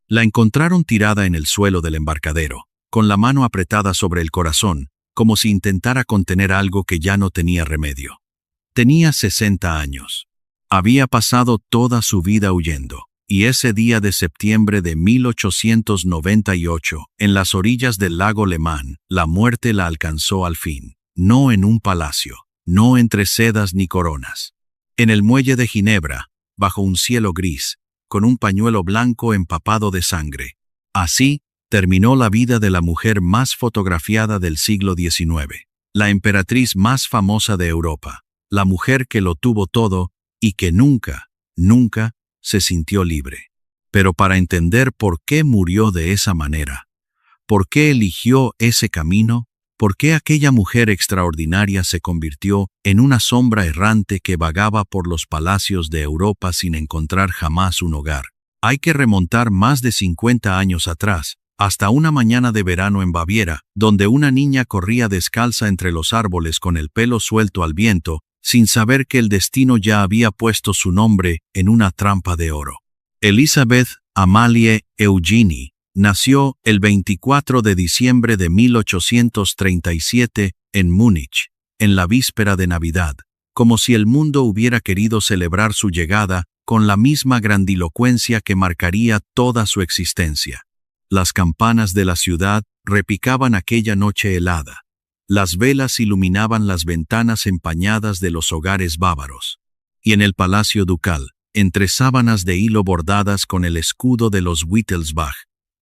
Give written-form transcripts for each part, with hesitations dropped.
La encontraron tirada en el suelo del embarcadero, con la mano apretada sobre el corazón, como si intentara contener algo que ya no tenía remedio. Tenía 60 años. Había pasado toda su vida huyendo, y ese día de septiembre de 1898, en las orillas del lago Le Mans, la muerte la alcanzó al fin, no en un palacio, no entre sedas ni coronas. En el muelle de Ginebra, bajo un cielo gris, con un pañuelo blanco empapado de sangre. Así terminó la vida de la mujer más fotografiada del siglo XIX, la emperatriz más famosa de Europa, la mujer que lo tuvo todo y que nunca, nunca se sintió libre. Pero para entender por qué murió de esa manera, por qué eligió ese camino, por qué aquella mujer extraordinaria se convirtió en una sombra errante que vagaba por los palacios de Europa sin encontrar jamás un hogar, hay que remontar más de 50 años atrás, hasta una mañana de verano en Baviera, donde una niña corría descalza entre los árboles con el pelo suelto al viento, sin saber que el destino ya había puesto su nombre en una trampa de oro. Elisabeth Amalie Eugenie nació el 24 de diciembre de 1837 en Múnich, en la víspera de Navidad, como si el mundo hubiera querido celebrar su llegada con la misma grandilocuencia que marcaría toda su existencia. Las campanas de la ciudad repicaban aquella noche helada. Las velas iluminaban las ventanas empañadas de los hogares bávaros. Y en el palacio ducal, entre sábanas de hilo bordadas con el escudo de los Wittelsbach,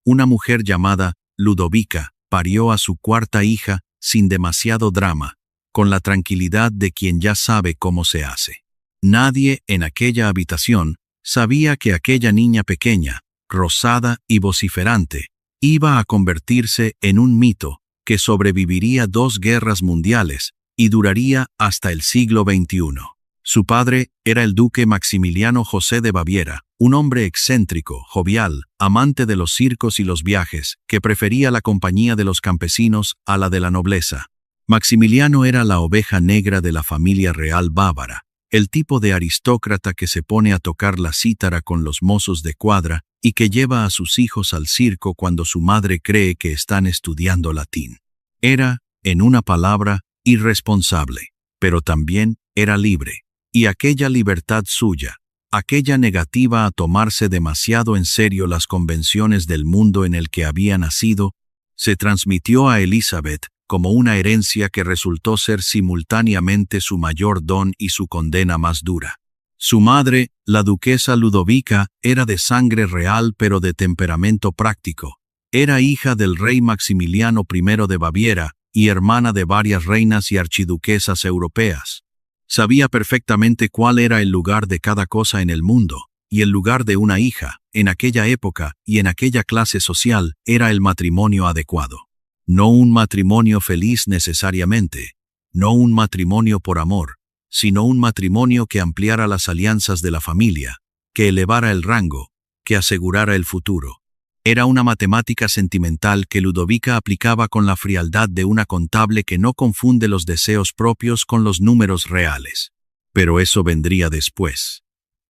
una mujer llamada Ludovica parió a su cuarta hija sin demasiado drama, con la tranquilidad de quien ya sabe cómo se hace. Nadie en aquella habitación sabía que aquella niña pequeña, rosada y vociferante, iba a convertirse en un mito que sobreviviría 2 guerras mundiales y duraría hasta el siglo XXI. Su padre era el duque Maximiliano José de Baviera, un hombre excéntrico, jovial, amante de los circos y los viajes, que prefería la compañía de los campesinos a la de la nobleza. Maximiliano era la oveja negra de la familia real bávara, el tipo de aristócrata que se pone a tocar la cítara con los mozos de cuadra y que lleva a sus hijos al circo cuando su madre cree que están estudiando latín. Era, en una palabra, irresponsable, pero también era libre. Y aquella libertad suya, aquella negativa a tomarse demasiado en serio las convenciones del mundo en el que había nacido, se transmitió a Elizabeth como una herencia que resultó ser simultáneamente su mayor don y su condena más dura. Su madre, la duquesa Ludovica, era de sangre real pero de temperamento práctico. Era hija del rey Maximiliano I de Baviera y hermana de varias reinas y archiduquesas europeas. Sabía perfectamente cuál era el lugar de cada cosa en el mundo, y el lugar de una hija, en aquella época y en aquella clase social, era el matrimonio adecuado. No un matrimonio feliz necesariamente, no un matrimonio por amor, sino un matrimonio que ampliara las alianzas de la familia, que elevara el rango, que asegurara el futuro. Era una matemática sentimental que Ludovica aplicaba con la frialdad de una contable que no confunde los deseos propios con los números reales. Pero eso vendría después.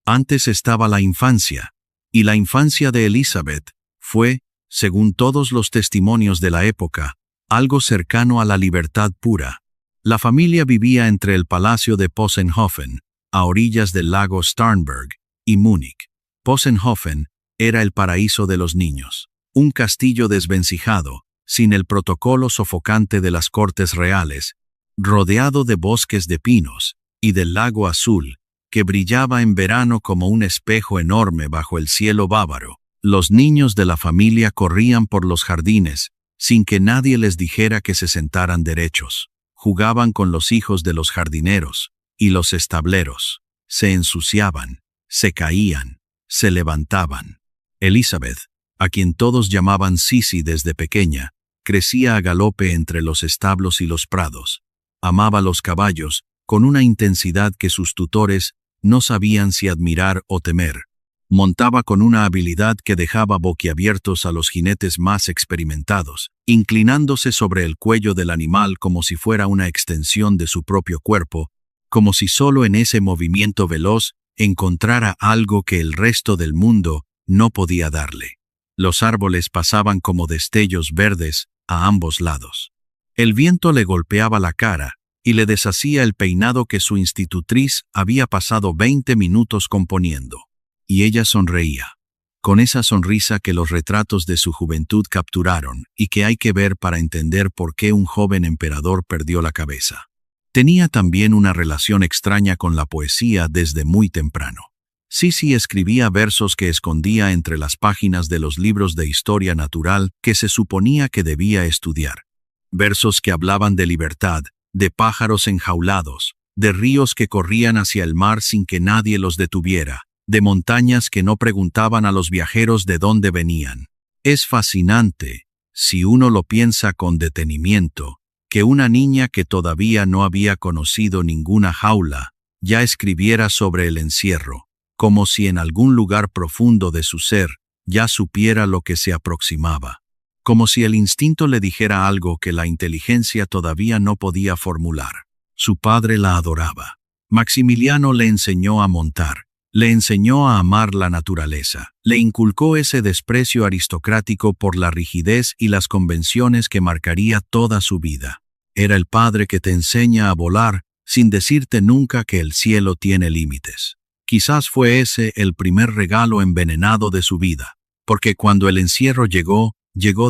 Antes estaba la infancia, y la infancia de Elizabeth fue, según todos los testimonios de la época, algo cercano a la libertad pura. La familia vivía entre el palacio de Possenhofen, a orillas del lago Starnberg, y Múnich. Possenhofen era el paraíso de los niños, un castillo desvencijado, sin el protocolo sofocante de las cortes reales, rodeado de bosques de pinos y del lago azul, que brillaba en verano como un espejo enorme bajo el cielo bávaro. Los niños de la familia corrían por los jardines, sin que nadie les dijera que se sentaran derechos. Jugaban con los hijos de los jardineros y los estableros. Se ensuciaban, se caían, se levantaban. Elizabeth, a quien todos llamaban Sisi desde pequeña, crecía a galope entre los establos y los prados. Amaba los caballos con una intensidad que sus tutores no sabían si admirar o temer. Montaba con una habilidad que dejaba boquiabiertos a los jinetes más experimentados, inclinándose sobre el cuello del animal como si fuera una extensión de su propio cuerpo, como si solo en ese movimiento veloz encontrara algo que el resto del mundo no podía darle. Los árboles pasaban como destellos verdes a ambos lados. El viento le golpeaba la cara y le deshacía el peinado que su institutriz había pasado 20 minutos componiendo. Y ella sonreía, con esa sonrisa que los retratos de su juventud capturaron y que hay que ver para entender por qué un joven emperador perdió la cabeza. Tenía también una relación extraña con la poesía desde muy temprano. Sisi escribía versos que escondía entre las páginas de los libros de historia natural que se suponía que debía estudiar. Versos que hablaban de libertad, de pájaros enjaulados, de ríos que corrían hacia el mar sin que nadie los detuviera, de montañas que no preguntaban a los viajeros de dónde venían. Es fascinante, si uno lo piensa con detenimiento, que una niña que todavía no había conocido ninguna jaula, ya escribiera sobre el encierro, como si en algún lugar profundo de su ser ya supiera lo que se aproximaba, como si el instinto le dijera algo que la inteligencia todavía no podía formular. Su padre la adoraba. Maximiliano le enseñó a montar, le enseñó a amar la naturaleza, le inculcó ese desprecio aristocrático por la rigidez y las convenciones que marcaría toda su vida. Era el padre que te enseña a volar sin decirte nunca que el cielo tiene límites. Quizás fue ese el primer regalo envenenado de su vida, porque cuando el encierro llegó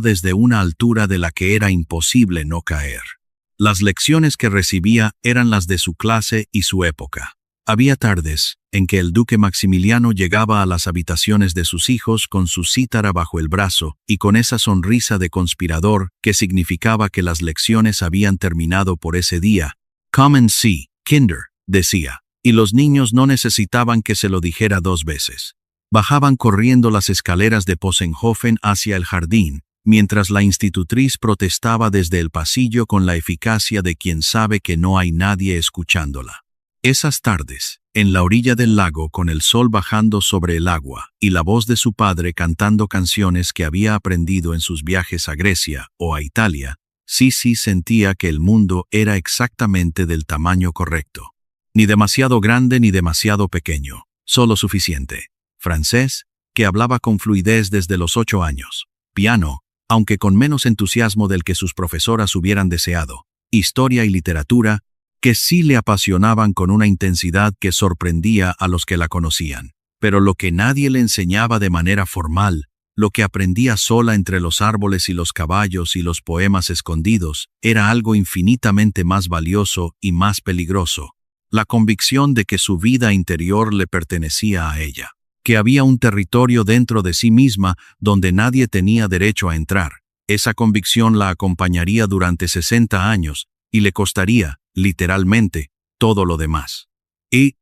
desde una altura de la que era imposible no caer. Las lecciones que recibía eran las de su clase y su época. Había tardes en que el duque Maximiliano llegaba a las habitaciones de sus hijos con su cítara bajo el brazo y con esa sonrisa de conspirador que significaba que las lecciones habían terminado por ese día. «Come and see, Kinder», decía, y los niños no necesitaban que se lo dijera 2 veces. Bajaban corriendo las escaleras de Possenhofen hacia el jardín, mientras la institutriz protestaba desde el pasillo con la eficacia de quien sabe que no hay nadie escuchándola. Esas tardes, en la orilla del lago con el sol bajando sobre el agua y la voz de su padre cantando canciones que había aprendido en sus viajes a Grecia o a Italia, Sisi sentía que el mundo era exactamente del tamaño correcto. Ni demasiado grande ni demasiado pequeño, solo suficiente. Francés, que hablaba con fluidez desde los 8 años. Piano, aunque con menos entusiasmo del que sus profesoras hubieran deseado. Historia y literatura, que sí le apasionaban con una intensidad que sorprendía a los que la conocían. Pero lo que nadie le enseñaba de manera formal, lo que aprendía sola entre los árboles y los caballos y los poemas escondidos, era algo infinitamente más valioso y más peligroso. La convicción de que su vida interior le pertenecía a ella, que había un territorio dentro de sí misma donde nadie tenía derecho a entrar. Esa convicción la acompañaría durante 60 años y le costaría, literalmente, todo lo demás. El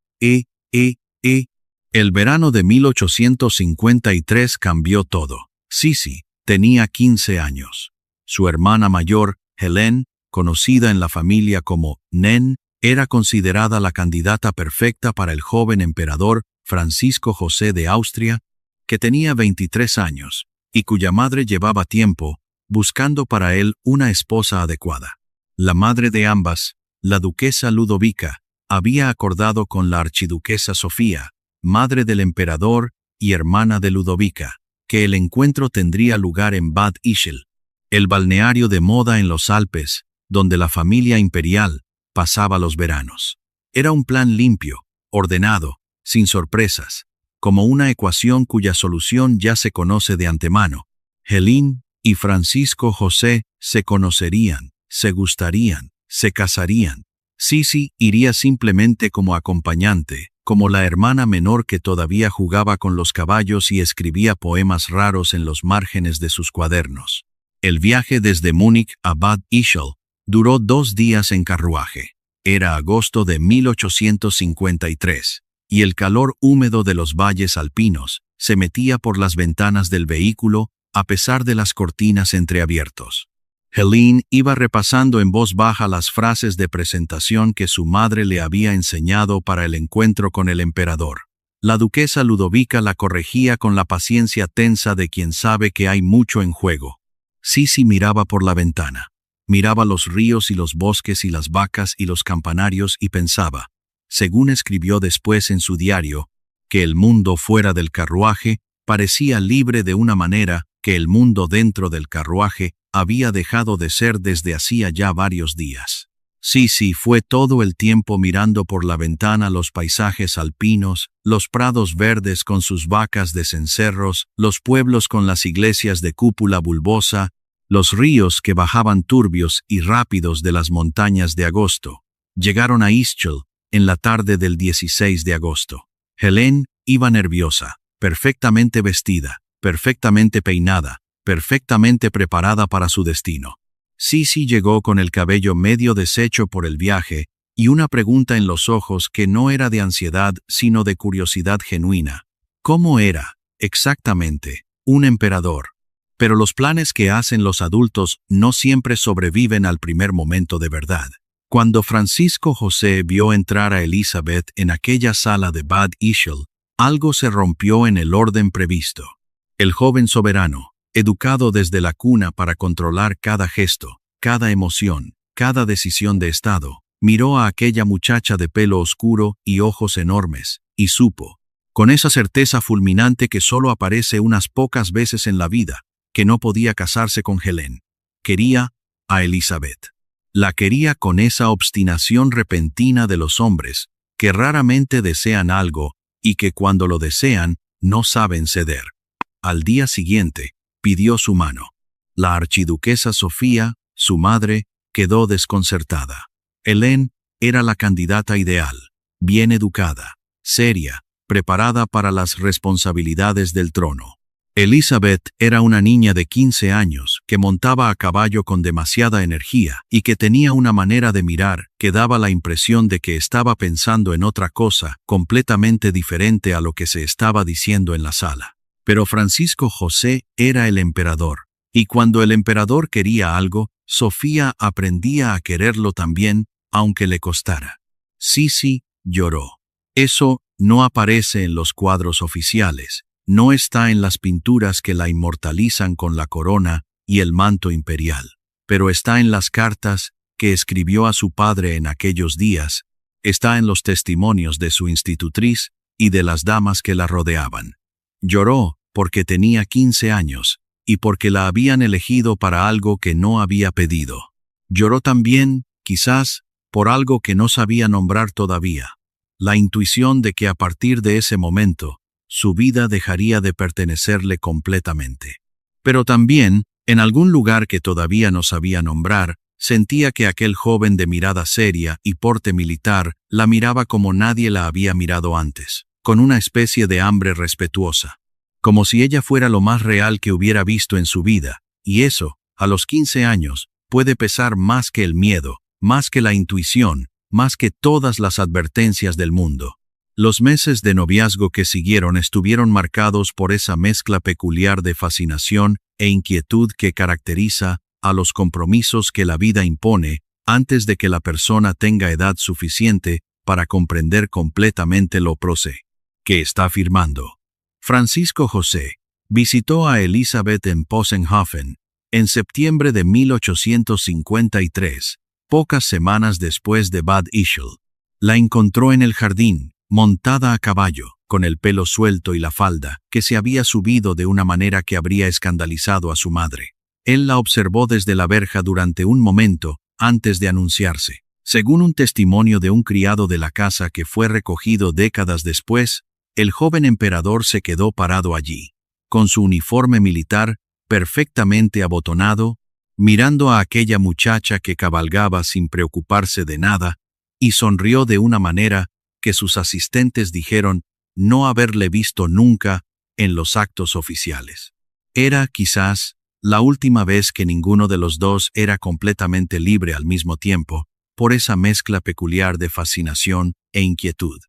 verano de 1853 cambió todo. Sisi tenía 15 años. Su hermana mayor, Hélène, conocida en la familia como Nen, era considerada la candidata perfecta para el joven emperador Francisco José de Austria, que tenía 23 años, y cuya madre llevaba tiempo buscando para él una esposa adecuada. La madre de ambas, la duquesa Ludovica, había acordado con la archiduquesa Sofía, madre del emperador y hermana de Ludovica, que el encuentro tendría lugar en Bad Ischl, el balneario de moda en los Alpes, donde la familia imperial pasaba los veranos. Era un plan limpio, ordenado, sin sorpresas, como una ecuación cuya solución ya se conoce de antemano. Hélène y Francisco José se conocerían, se gustarían, se casarían. Sisi iría simplemente como acompañante, como la hermana menor que todavía jugaba con los caballos y escribía poemas raros en los márgenes de sus cuadernos. El viaje desde Múnich a Bad Ischl duró 2 días en carruaje. Era agosto de 1853, y el calor húmedo de los valles alpinos se metía por las ventanas del vehículo a pesar de las cortinas entreabiertos. Hélène iba repasando en voz baja las frases de presentación que su madre le había enseñado para el encuentro con el emperador. La duquesa Ludovica la corregía con la paciencia tensa de quien sabe que hay mucho en juego. Sisi miraba por la ventana. Miraba los ríos y los bosques y las vacas y los campanarios y pensaba, según escribió después en su diario, que el mundo fuera del carruaje parecía libre de una manera que el mundo dentro del carruaje había dejado de ser desde hacía ya varios días. Sisi fue todo el tiempo mirando por la ventana los paisajes alpinos, los prados verdes con sus vacas de cencerros, los pueblos con las iglesias de cúpula bulbosa, los ríos que bajaban turbios y rápidos de las montañas de agosto. Llegaron a Ischl en la tarde del 16 de agosto. Helene iba nerviosa, perfectamente vestida, perfectamente peinada, perfectamente preparada para su destino. Sisi llegó con el cabello medio deshecho por el viaje y una pregunta en los ojos que no era de ansiedad sino de curiosidad genuina. ¿Cómo era, exactamente, un emperador? Pero los planes que hacen los adultos no siempre sobreviven al primer momento de verdad. Cuando Francisco José vio entrar a Elizabeth en aquella sala de Bad Ischl, algo se rompió en el orden previsto. El joven soberano, educado desde la cuna para controlar cada gesto, cada emoción, cada decisión de estado, miró a aquella muchacha de pelo oscuro y ojos enormes, y supo, con esa certeza fulminante que solo aparece unas pocas veces en la vida, que no podía casarse con Helene. Quería a Elizabeth. La quería con esa obstinación repentina de los hombres, que raramente desean algo y que cuando lo desean no saben ceder. Al día siguiente, pidió su mano. La archiduquesa Sofía, su madre, quedó desconcertada. Helene era la candidata ideal, bien educada, seria, preparada para las responsabilidades del trono. Elizabeth era una niña de 15 años que montaba a caballo con demasiada energía y que tenía una manera de mirar que daba la impresión de que estaba pensando en otra cosa completamente diferente a lo que se estaba diciendo en la sala. Pero Francisco José era el emperador, y cuando el emperador quería algo, Sofía aprendía a quererlo también, aunque le costara. Sisi lloró. Eso no aparece en los cuadros oficiales, no está en las pinturas que la inmortalizan con la corona y el manto imperial, pero está en las cartas que escribió a su padre en aquellos días, está en los testimonios de su institutriz y de las damas que la rodeaban. Lloró porque tenía 15 años y porque la habían elegido para algo que no había pedido. Lloró también, quizás, por algo que no sabía nombrar todavía, la intuición de que a partir de ese momento, su vida dejaría de pertenecerle completamente. Pero también, en algún lugar que todavía no sabía nombrar, sentía que aquel joven de mirada seria y porte militar la miraba como nadie la había mirado antes, con una especie de hambre respetuosa, como si ella fuera lo más real que hubiera visto en su vida, y eso, a los 15 años, puede pesar más que el miedo, más que la intuición, más que todas las advertencias del mundo. Los meses de noviazgo que siguieron estuvieron marcados por esa mezcla peculiar de fascinación e inquietud que caracteriza a los compromisos que la vida impone antes de que la persona tenga edad suficiente para comprender completamente lo que está firmando. Francisco José visitó a Elizabeth en Possenhofen en septiembre de 1853, pocas semanas después de Bad Ischl. La encontró en el jardín, montada a caballo, con el pelo suelto y la falda, que se había subido de una manera que habría escandalizado a su madre. Él la observó desde la verja durante un momento, antes de anunciarse. Según un testimonio de un criado de la casa que fue recogido décadas después, el joven emperador se quedó parado allí, con su uniforme militar perfectamente abotonado, mirando a aquella muchacha que cabalgaba sin preocuparse de nada, y sonrió de una manera que sus asistentes dijeron no haberle visto nunca en los actos oficiales. Era, quizás, la última vez que ninguno de los dos era completamente libre al mismo tiempo, por esa mezcla peculiar de fascinación e inquietud.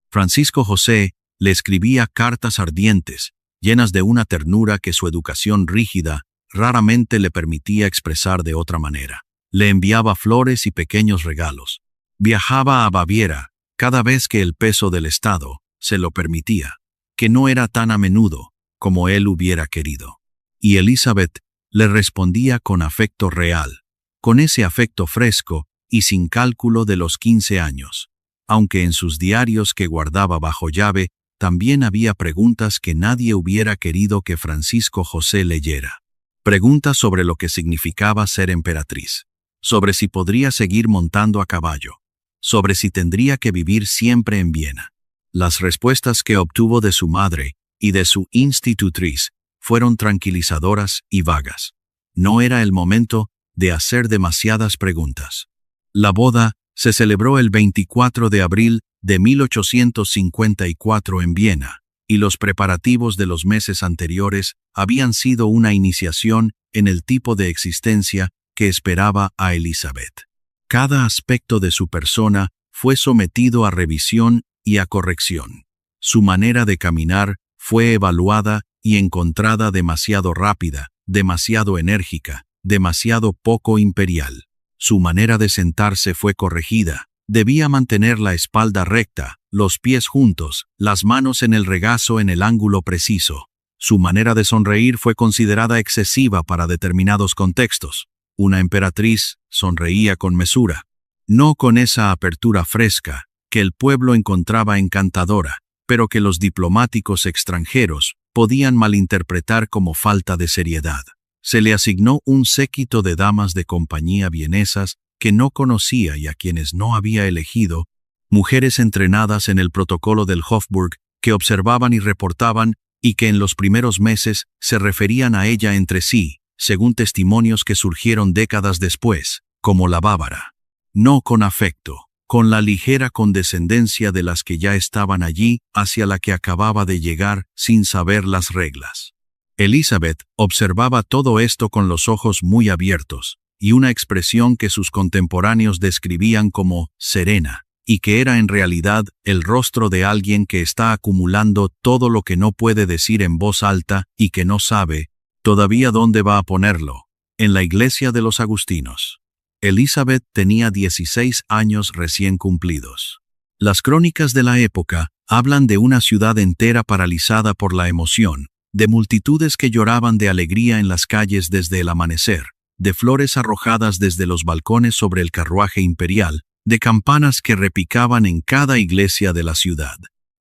Francisco José le escribía cartas ardientes, llenas de una ternura que su educación rígida raramente le permitía expresar de otra manera. Le enviaba flores y pequeños regalos. Viajaba a Baviera cada vez que el peso del Estado se lo permitía, que no era tan a menudo como él hubiera querido. Y Elizabeth le respondía con afecto real, con ese afecto fresco y sin cálculo de los 15 años, aunque en sus diarios que guardaba bajo llave también había preguntas que nadie hubiera querido que Francisco José leyera. Preguntas sobre lo que significaba ser emperatriz, sobre si podría seguir montando a caballo, sobre si tendría que vivir siempre en Viena. Las respuestas que obtuvo de su madre y de su institutriz fueron tranquilizadoras y vagas. No era el momento de hacer demasiadas preguntas. La boda se celebró el 24 de abril de 1854 en Viena, y los preparativos de los meses anteriores habían sido una iniciación en el tipo de existencia que esperaba a Elizabeth. Cada aspecto de su persona fue sometido a revisión y a corrección. Su manera de caminar fue evaluada y encontrada demasiado rápida, demasiado enérgica, demasiado poco imperial. Su manera de sentarse fue corregida. Debía mantener la espalda recta, los pies juntos, las manos en el regazo en el ángulo preciso. Su manera de sonreír fue considerada excesiva para determinados contextos. Una emperatriz sonreía con mesura, no con esa apertura fresca que el pueblo encontraba encantadora, pero que los diplomáticos extranjeros podían malinterpretar como falta de seriedad. Se le asignó un séquito de damas de compañía vienesas que no conocía y a quienes no había elegido, mujeres entrenadas en el protocolo del Hofburg que observaban y reportaban y que en los primeros meses se referían a ella entre sí, según testimonios que surgieron décadas después, como la bávara. No con afecto, con la ligera condescendencia de las que ya estaban allí hacia la que acababa de llegar sin saber las reglas. Elizabeth observaba todo esto con los ojos muy abiertos, y una expresión que sus contemporáneos describían como serena, y que era en realidad el rostro de alguien que está acumulando todo lo que no puede decir en voz alta y que no sabe todavía dónde va a ponerlo, en la iglesia de los agustinos. Elizabeth tenía 16 años recién cumplidos. Las crónicas de la época hablan de una ciudad entera paralizada por la emoción, de multitudes que lloraban de alegría en las calles desde el amanecer, de flores arrojadas desde los balcones sobre el carruaje imperial, de campanas que repicaban en cada iglesia de la ciudad.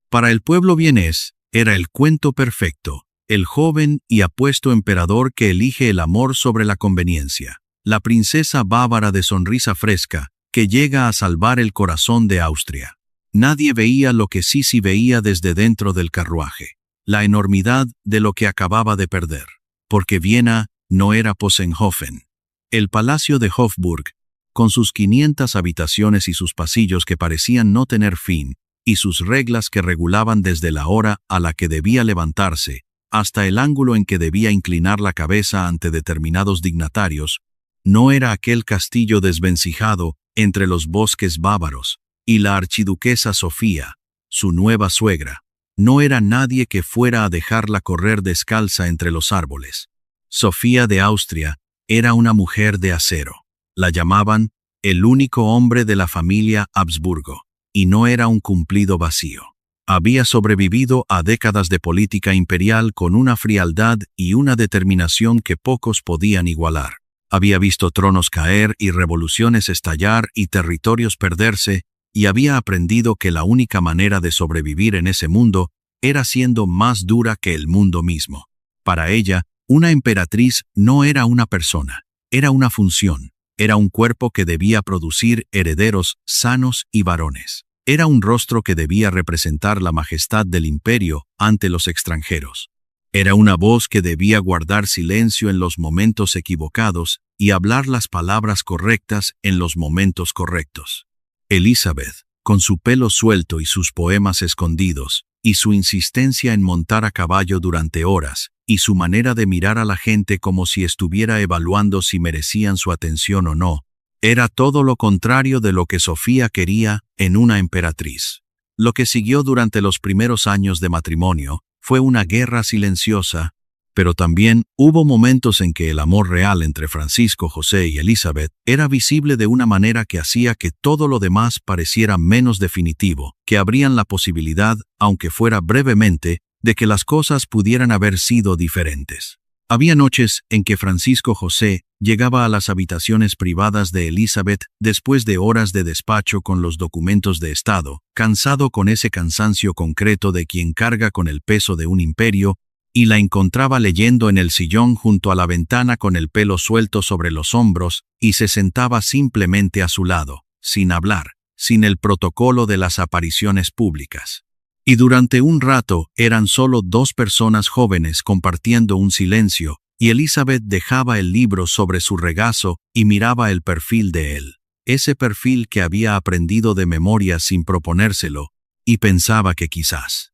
Para el pueblo vienés, era el cuento perfecto, el joven y apuesto emperador que elige el amor sobre la conveniencia, la princesa bávara de sonrisa fresca, que llega a salvar el corazón de Austria. Nadie veía lo que Sisi veía desde dentro del carruaje, la enormidad de lo que acababa de perder, porque Viena no era Possenhofen. El palacio de Hofburg, con sus 500 habitaciones y sus pasillos que parecían no tener fin, y sus reglas que regulaban desde la hora a la que debía levantarse, hasta el ángulo en que debía inclinar la cabeza ante determinados dignatarios, no era aquel castillo desvencijado entre los bosques bávaros, y la archiduquesa Sofía, su nueva suegra, no era nadie que fuera a dejarla correr descalza entre los árboles. Sofía de Austria era una mujer de acero. La llamaban el único hombre de la familia Habsburgo, y no era un cumplido vacío. Había sobrevivido a décadas de política imperial con una frialdad y una determinación que pocos podían igualar. Había visto tronos caer y revoluciones estallar y territorios perderse, y había aprendido que la única manera de sobrevivir en ese mundo era siendo más dura que el mundo mismo. Para ella, una emperatriz no era una persona, era una función. Era un cuerpo que debía producir herederos sanos y varones. Era un rostro que debía representar la majestad del imperio ante los extranjeros. Era una voz que debía guardar silencio en los momentos equivocados y hablar las palabras correctas en los momentos correctos. Elizabeth, con su pelo suelto y sus poemas escondidos, y su insistencia en montar a caballo durante horas, y su manera de mirar a la gente como si estuviera evaluando si merecían su atención o no, era todo lo contrario de lo que Sofía quería en una emperatriz. Lo que siguió durante los primeros años de matrimonio fue una guerra silenciosa, pero también hubo momentos en que el amor real entre Francisco José y Elizabeth era visible de una manera que hacía que todo lo demás pareciera menos definitivo, que abrían la posibilidad, aunque fuera brevemente, de que las cosas pudieran haber sido diferentes. Había noches en que Francisco José llegaba a las habitaciones privadas de Elizabeth después de horas de despacho con los documentos de Estado, cansado con ese cansancio concreto de quien carga con el peso de un imperio, y la encontraba leyendo en el sillón junto a la ventana con el pelo suelto sobre los hombros y se sentaba simplemente a su lado, sin hablar, sin el protocolo de las apariciones públicas. Y durante un rato eran solo dos personas jóvenes compartiendo un silencio, y Elizabeth dejaba el libro sobre su regazo y miraba el perfil de él, ese perfil que había aprendido de memoria sin proponérselo, y pensaba que quizás.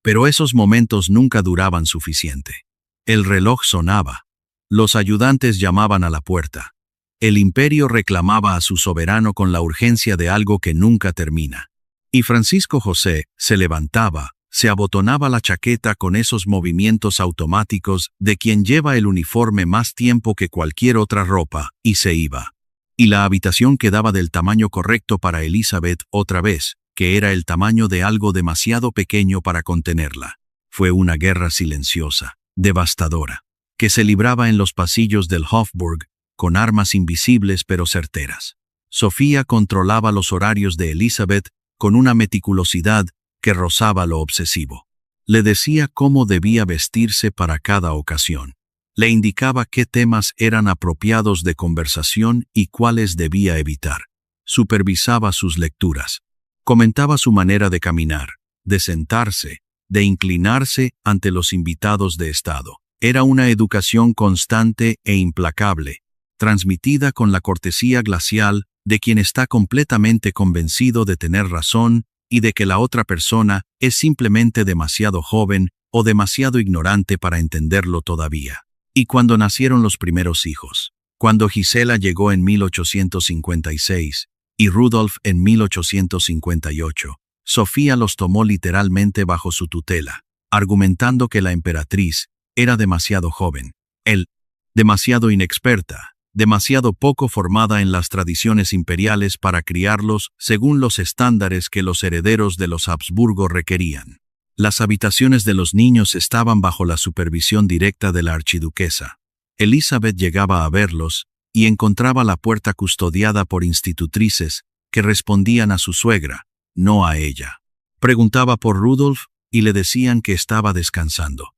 Pero esos momentos nunca duraban suficiente. El reloj sonaba. Los ayudantes llamaban a la puerta. El imperio reclamaba a su soberano con la urgencia de algo que nunca termina. Y Francisco José se levantaba, se abotonaba la chaqueta con esos movimientos automáticos de quien lleva el uniforme más tiempo que cualquier otra ropa, y se iba. Y la habitación quedaba del tamaño correcto para Elizabeth otra vez, que era el tamaño de algo demasiado pequeño para contenerla. Fue una guerra silenciosa, devastadora, que se libraba en los pasillos del Hofburg, con armas invisibles pero certeras. Sofía controlaba los horarios de Elizabeth con una meticulosidad que rozaba lo obsesivo. Le decía cómo debía vestirse para cada ocasión. Le indicaba qué temas eran apropiados de conversación y cuáles debía evitar. Supervisaba sus lecturas. Comentaba su manera de caminar, de sentarse, de inclinarse ante los invitados de Estado. Era una educación constante e implacable, transmitida con la cortesía glacial de quien está completamente convencido de tener razón y de que la otra persona es simplemente demasiado joven o demasiado ignorante para entenderlo todavía. Y cuando nacieron los primeros hijos, cuando Gisela llegó en 1856 y Rudolf en 1858, Sofía los tomó literalmente bajo su tutela, argumentando que la emperatriz era demasiado joven, él, demasiado inexperta, demasiado poco formada en las tradiciones imperiales para criarlos según los estándares que los herederos de los Habsburgo requerían. Las habitaciones de los niños estaban bajo la supervisión directa de la archiduquesa. Elizabeth llegaba a verlos y encontraba la puerta custodiada por institutrices que respondían a su suegra, no a ella. Preguntaba por Rudolf y le decían que estaba descansando,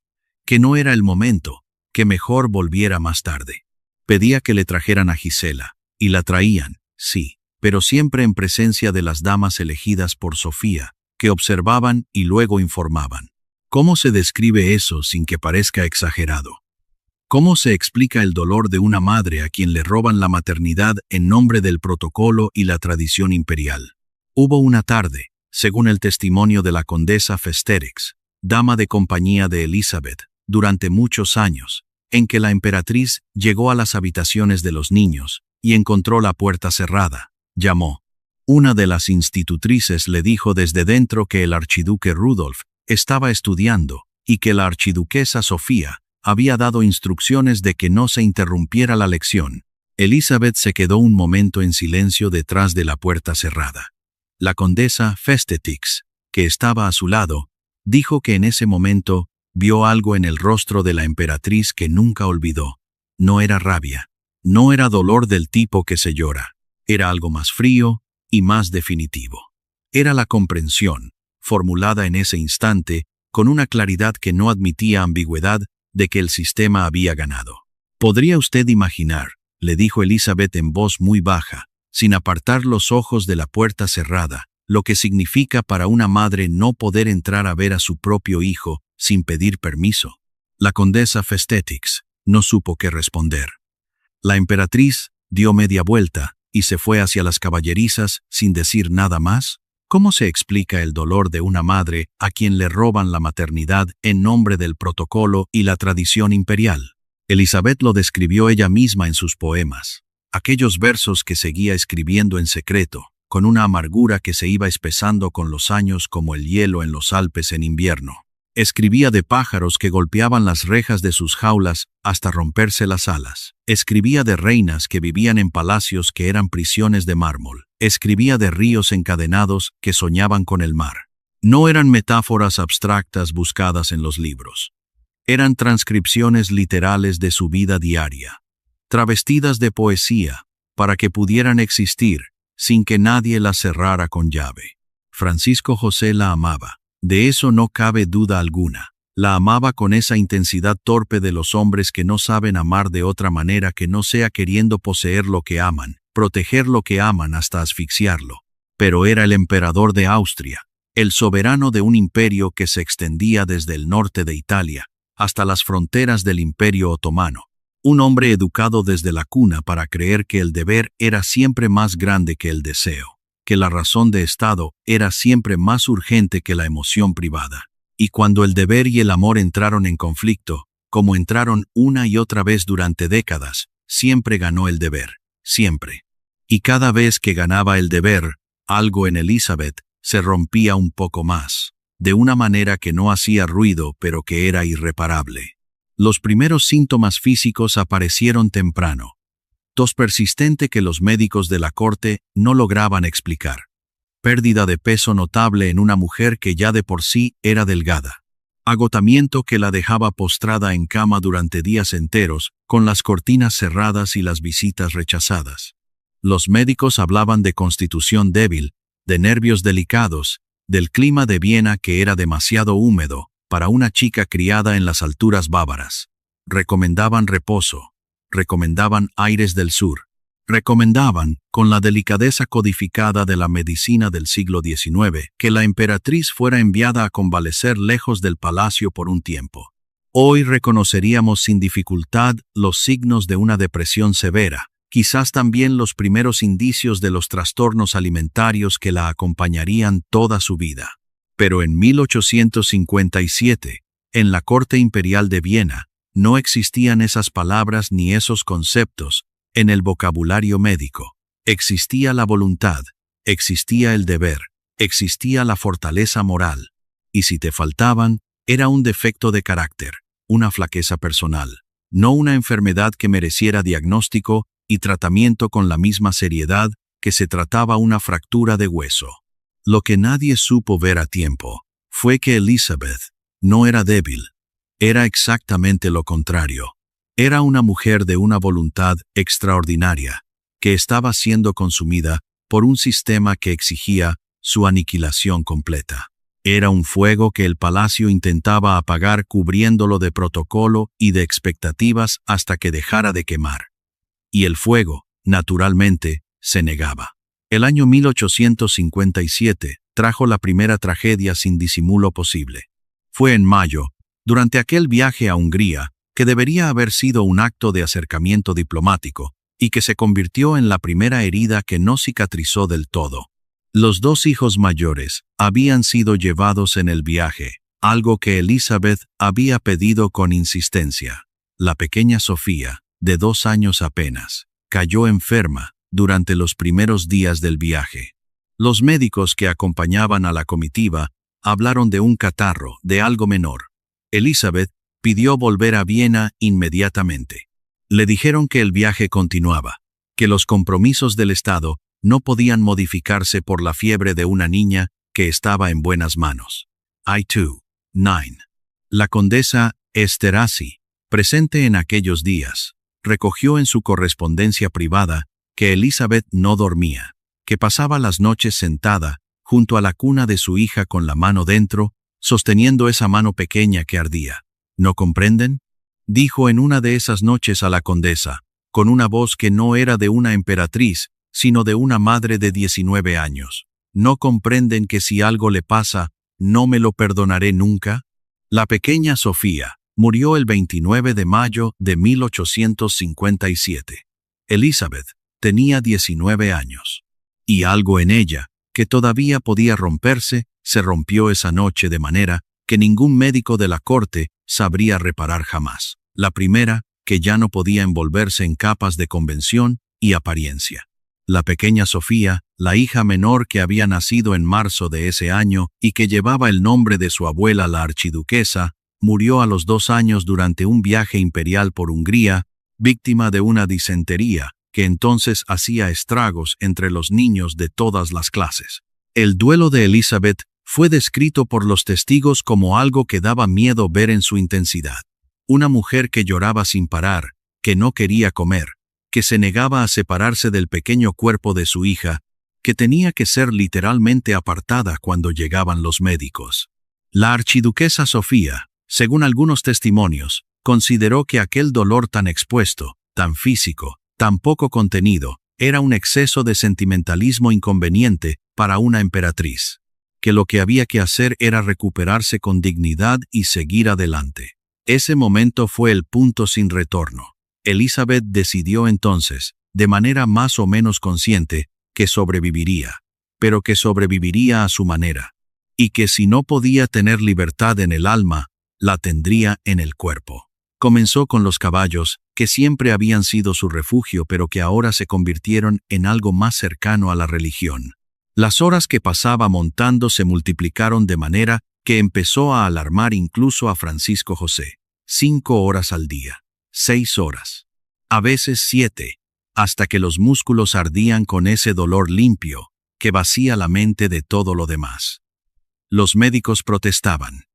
que no era el momento, que mejor volviera más tarde. Pedía que le trajeran a Gisela, y la traían, sí, pero siempre en presencia de las damas elegidas por Sofía, que observaban y luego informaban. ¿Cómo se describe eso sin que parezca exagerado? ¿Cómo se explica el dolor de una madre a quien le roban la maternidad en nombre del protocolo y la tradición imperial? Hubo una tarde, según el testimonio de la condesa Festerix, dama de compañía de Elizabeth, durante muchos años, en que la emperatriz llegó a las habitaciones de los niños y encontró la puerta cerrada. Llamó. Una de las institutrices le dijo desde dentro que el archiduque Rudolf estaba estudiando y que la archiduquesa Sofía había dado instrucciones de que no se interrumpiera la lección. Elizabeth se quedó un momento en silencio detrás de la puerta cerrada. La condesa Festetix, que estaba a su lado, dijo que en ese momento vio algo en el rostro de la emperatriz que nunca olvidó. No era rabia, no era dolor del tipo que se llora, era algo más frío y más definitivo. Era la comprensión, formulada en ese instante, con una claridad que no admitía ambigüedad, de que el sistema había ganado. «¿Podría usted imaginar?», le dijo Elizabeth en voz muy baja, sin apartar los ojos de la puerta cerrada, lo que significa para una madre no poder entrar a ver a su propio hijo sin pedir permiso. La condesa Festetix no supo qué responder. La emperatriz dio media vuelta y se fue hacia las caballerizas sin decir nada más. ¿Cómo se explica el dolor de una madre a quien le roban la maternidad en nombre del protocolo y la tradición imperial? Elizabeth lo describió ella misma en sus poemas, aquellos versos que seguía escribiendo en secreto, con una amargura que se iba espesando con los años como el hielo en los Alpes en invierno. Escribía de pájaros que golpeaban las rejas de sus jaulas hasta romperse las alas. Escribía de reinas que vivían en palacios que eran prisiones de mármol. Escribía de ríos encadenados que soñaban con el mar. No eran metáforas abstractas buscadas en los libros. Eran transcripciones literales de su vida diaria, travestidas de poesía, para que pudieran existir, sin que nadie las cerrara con llave. Francisco José la amaba, de eso no cabe duda alguna. La amaba con esa intensidad torpe de los hombres que no saben amar de otra manera que no sea queriendo poseer lo que aman, proteger lo que aman hasta asfixiarlo. Pero era el emperador de Austria, el soberano de un imperio que se extendía desde el norte de Italia hasta las fronteras del Imperio Otomano. Un hombre educado desde la cuna para creer que el deber era siempre más grande que el deseo, que la razón de Estado era siempre más urgente que la emoción privada. Y cuando el deber y el amor entraron en conflicto, como entraron una y otra vez durante décadas, siempre ganó el deber, siempre. Y cada vez que ganaba el deber, algo en Elizabeth se rompía un poco más, de una manera que no hacía ruido pero que era irreparable. Los primeros síntomas físicos aparecieron temprano. Tos persistente que los médicos de la corte no lograban explicar. Pérdida de peso notable en una mujer que ya de por sí era delgada. Agotamiento que la dejaba postrada en cama durante días enteros, con las cortinas cerradas y las visitas rechazadas. Los médicos hablaban de constitución débil, de nervios delicados, del clima de Viena que era demasiado húmedo para una chica criada en las alturas bávaras. Recomendaban reposo, recomendaban aires del sur. Recomendaban, con la delicadeza codificada de la medicina del siglo XIX, que la emperatriz fuera enviada a convalecer lejos del palacio por un tiempo. Hoy reconoceríamos sin dificultad los signos de una depresión severa, quizás también los primeros indicios de los trastornos alimentarios que la acompañarían toda su vida. Pero en 1857, en la corte imperial de Viena, no existían esas palabras ni esos conceptos en el vocabulario médico. Existía la voluntad, existía el deber, existía la fortaleza moral. Y si te faltaban, era un defecto de carácter, una flaqueza personal, no una enfermedad que mereciera diagnóstico y tratamiento con la misma seriedad que se trataba una fractura de hueso. Lo que nadie supo ver a tiempo fue que Elizabeth no era débil, era exactamente lo contrario. Era una mujer de una voluntad extraordinaria, que estaba siendo consumida por un sistema que exigía su aniquilación completa. Era un fuego que el palacio intentaba apagar cubriéndolo de protocolo y de expectativas hasta que dejara de quemar. Y el fuego, naturalmente, se negaba. El año 1857 trajo la primera tragedia sin disimulo posible. Fue en mayo, durante aquel viaje a Hungría, que debería haber sido un acto de acercamiento diplomático, y que se convirtió en la primera herida que no cicatrizó del todo. Los dos hijos mayores habían sido llevados en el viaje, algo que Elizabeth había pedido con insistencia. La pequeña Sofía, de 2 años apenas, cayó enferma durante los primeros días del viaje. Los médicos que acompañaban a la comitiva hablaron de un catarro, de algo menor. Elizabeth pidió volver a Viena inmediatamente. Le dijeron que el viaje continuaba, que los compromisos del Estado no podían modificarse por la fiebre de una niña que estaba en buenas manos. I2, 9. La condesa Esterhazy, presente en aquellos días, recogió en su correspondencia privada que Elizabeth no dormía, que pasaba las noches sentada junto a la cuna de su hija con la mano dentro, sosteniendo esa mano pequeña que ardía. ¿No comprenden?, dijo en una de esas noches a la condesa, con una voz que no era de una emperatriz, sino de una madre de 19 años. ¿No comprenden que si algo le pasa, no me lo perdonaré nunca? La pequeña Sofía murió el 29 de mayo de 1857. Elizabeth tenía 19 años. Y algo en ella, que todavía podía romperse, se rompió esa noche de manera que ningún médico de la corte sabría reparar jamás. La primera, que ya no podía envolverse en capas de convención y apariencia. La pequeña Sofía, la hija menor que había nacido en marzo de ese año y que llevaba el nombre de su abuela la archiduquesa, murió a los 2 años durante un viaje imperial por Hungría, víctima de una disentería que entonces hacía estragos entre los niños de todas las clases. El duelo de Elizabeth fue descrito por los testigos como algo que daba miedo ver en su intensidad. una mujer que lloraba sin parar, que no quería comer, que se negaba a separarse del pequeño cuerpo de su hija, que tenía que ser literalmente apartada cuando llegaban los médicos. La archiduquesa Sofía, según algunos testimonios, consideró que aquel dolor tan expuesto, tan físico, tan poco contenido, era un exceso de sentimentalismo inconveniente para una emperatriz, que lo que había que hacer era recuperarse con dignidad y seguir adelante. Ese momento fue el punto sin retorno. Elizabeth decidió entonces, de manera más o menos consciente, que sobreviviría, pero que sobreviviría a su manera, y que si no podía tener libertad en el alma, la tendría en el cuerpo. Comenzó con los caballos, que siempre habían sido su refugio, pero que ahora se convirtieron en algo más cercano a la religión. Las horas que pasaba montando se multiplicaron de manera que empezó a alarmar incluso a Francisco José. 5 horas al día, 6 horas, a veces 7, hasta que los músculos ardían con ese dolor limpio que vacía la mente de todo lo demás. Los médicos protestaban.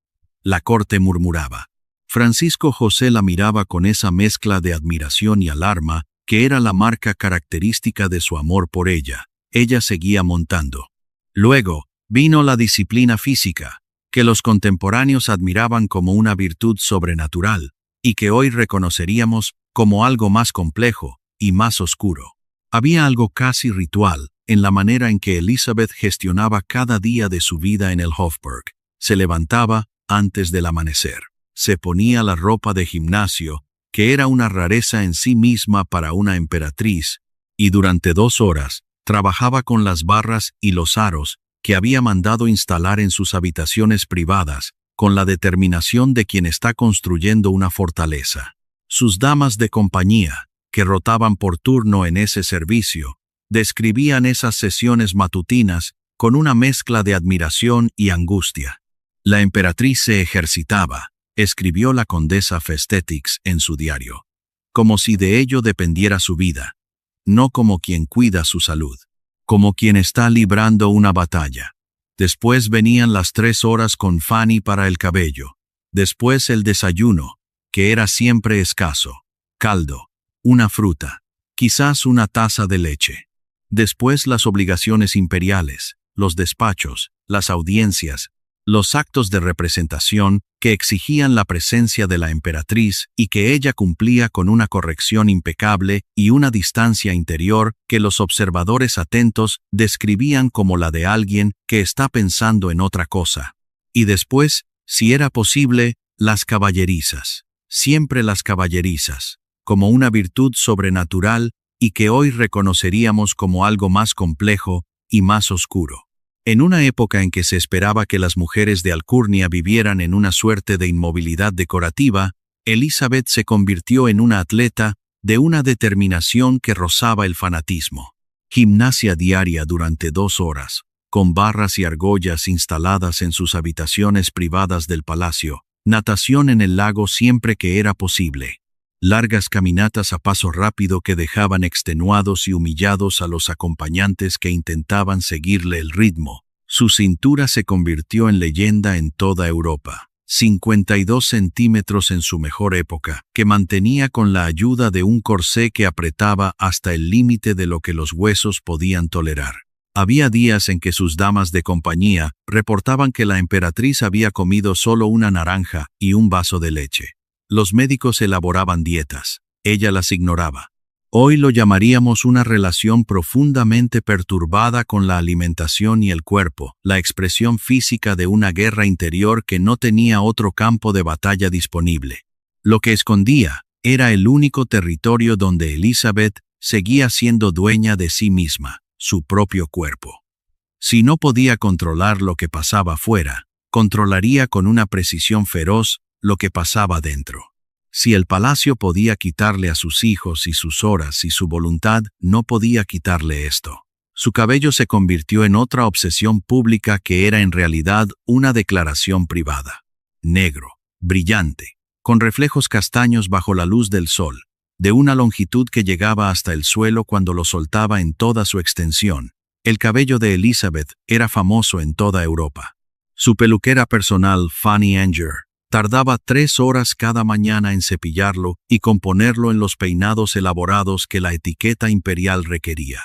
La corte murmuraba. Francisco José la miraba con esa mezcla de admiración y alarma que era la marca característica de su amor por ella. Ella seguía montando. Luego vino la disciplina física, que los contemporáneos admiraban como una virtud sobrenatural, y que hoy reconoceríamos como algo más complejo y más oscuro. Había algo casi ritual en la manera en que Elizabeth gestionaba cada día de su vida en el Hofburg. Se levantaba antes del amanecer. Se ponía la ropa de gimnasio, que era una rareza en sí misma para una emperatriz, y durante 2 horas trabajaba con las barras y los aros que había mandado instalar en sus habitaciones privadas, con la determinación de quien está construyendo una fortaleza. Sus damas de compañía, que rotaban por turno en ese servicio, describían esas sesiones matutinas con una mezcla de admiración y angustia. La emperatriz se ejercitaba, escribió la condesa Festetix en su diario, como si de ello dependiera su vida, no como quien cuida su salud, como quien está librando una batalla. Después venían las 3 horas con Fanny para el cabello, después el desayuno, que era siempre escaso, caldo, una fruta, quizás una taza de leche. Después las obligaciones imperiales, los despachos, las audiencias, los actos de representación que exigían la presencia de la emperatriz y que ella cumplía con una corrección impecable y una distancia interior que los observadores atentos describían como la de alguien que está pensando en otra cosa. Y después, si era posible, las caballerizas, siempre las caballerizas, como una virtud sobrenatural y que hoy reconoceríamos como algo más complejo y más oscuro. En una época en que se esperaba que las mujeres de Alcurnia vivieran en una suerte de inmovilidad decorativa, Elizabeth se convirtió en una atleta de una determinación que rozaba el fanatismo. Gimnasia diaria durante 2 horas, con barras y argollas instaladas en sus habitaciones privadas del palacio, natación en el lago siempre que era posible. Largas caminatas a paso rápido que dejaban extenuados y humillados a los acompañantes que intentaban seguirle el ritmo. Su cintura se convirtió en leyenda en toda Europa. 52 centímetros en su mejor época, que mantenía con la ayuda de un corsé que apretaba hasta el límite de lo que los huesos podían tolerar. Había días en que sus damas de compañía reportaban que la emperatriz había comido solo una naranja y un vaso de leche. Los médicos elaboraban dietas, ella las ignoraba. Hoy lo llamaríamos una relación profundamente perturbada con la alimentación y el cuerpo, la expresión física de una guerra interior que no tenía otro campo de batalla disponible. Lo que escondía era el único territorio donde Elizabeth seguía siendo dueña de sí misma, su propio cuerpo. Si no podía controlar lo que pasaba afuera, controlaría con una precisión feroz lo que pasaba dentro. Si el palacio podía quitarle a sus hijos y sus horas y su voluntad, no podía quitarle esto. Su cabello se convirtió en otra obsesión pública que era en realidad una declaración privada. Negro, brillante, con reflejos castaños bajo la luz del sol, de una longitud que llegaba hasta el suelo cuando lo soltaba en toda su extensión. El cabello de Elizabeth era famoso en toda Europa. Su peluquera personal, Fanny Anger, Tardaba 3 horas cada mañana en cepillarlo y componerlo en los peinados elaborados que la etiqueta imperial requería.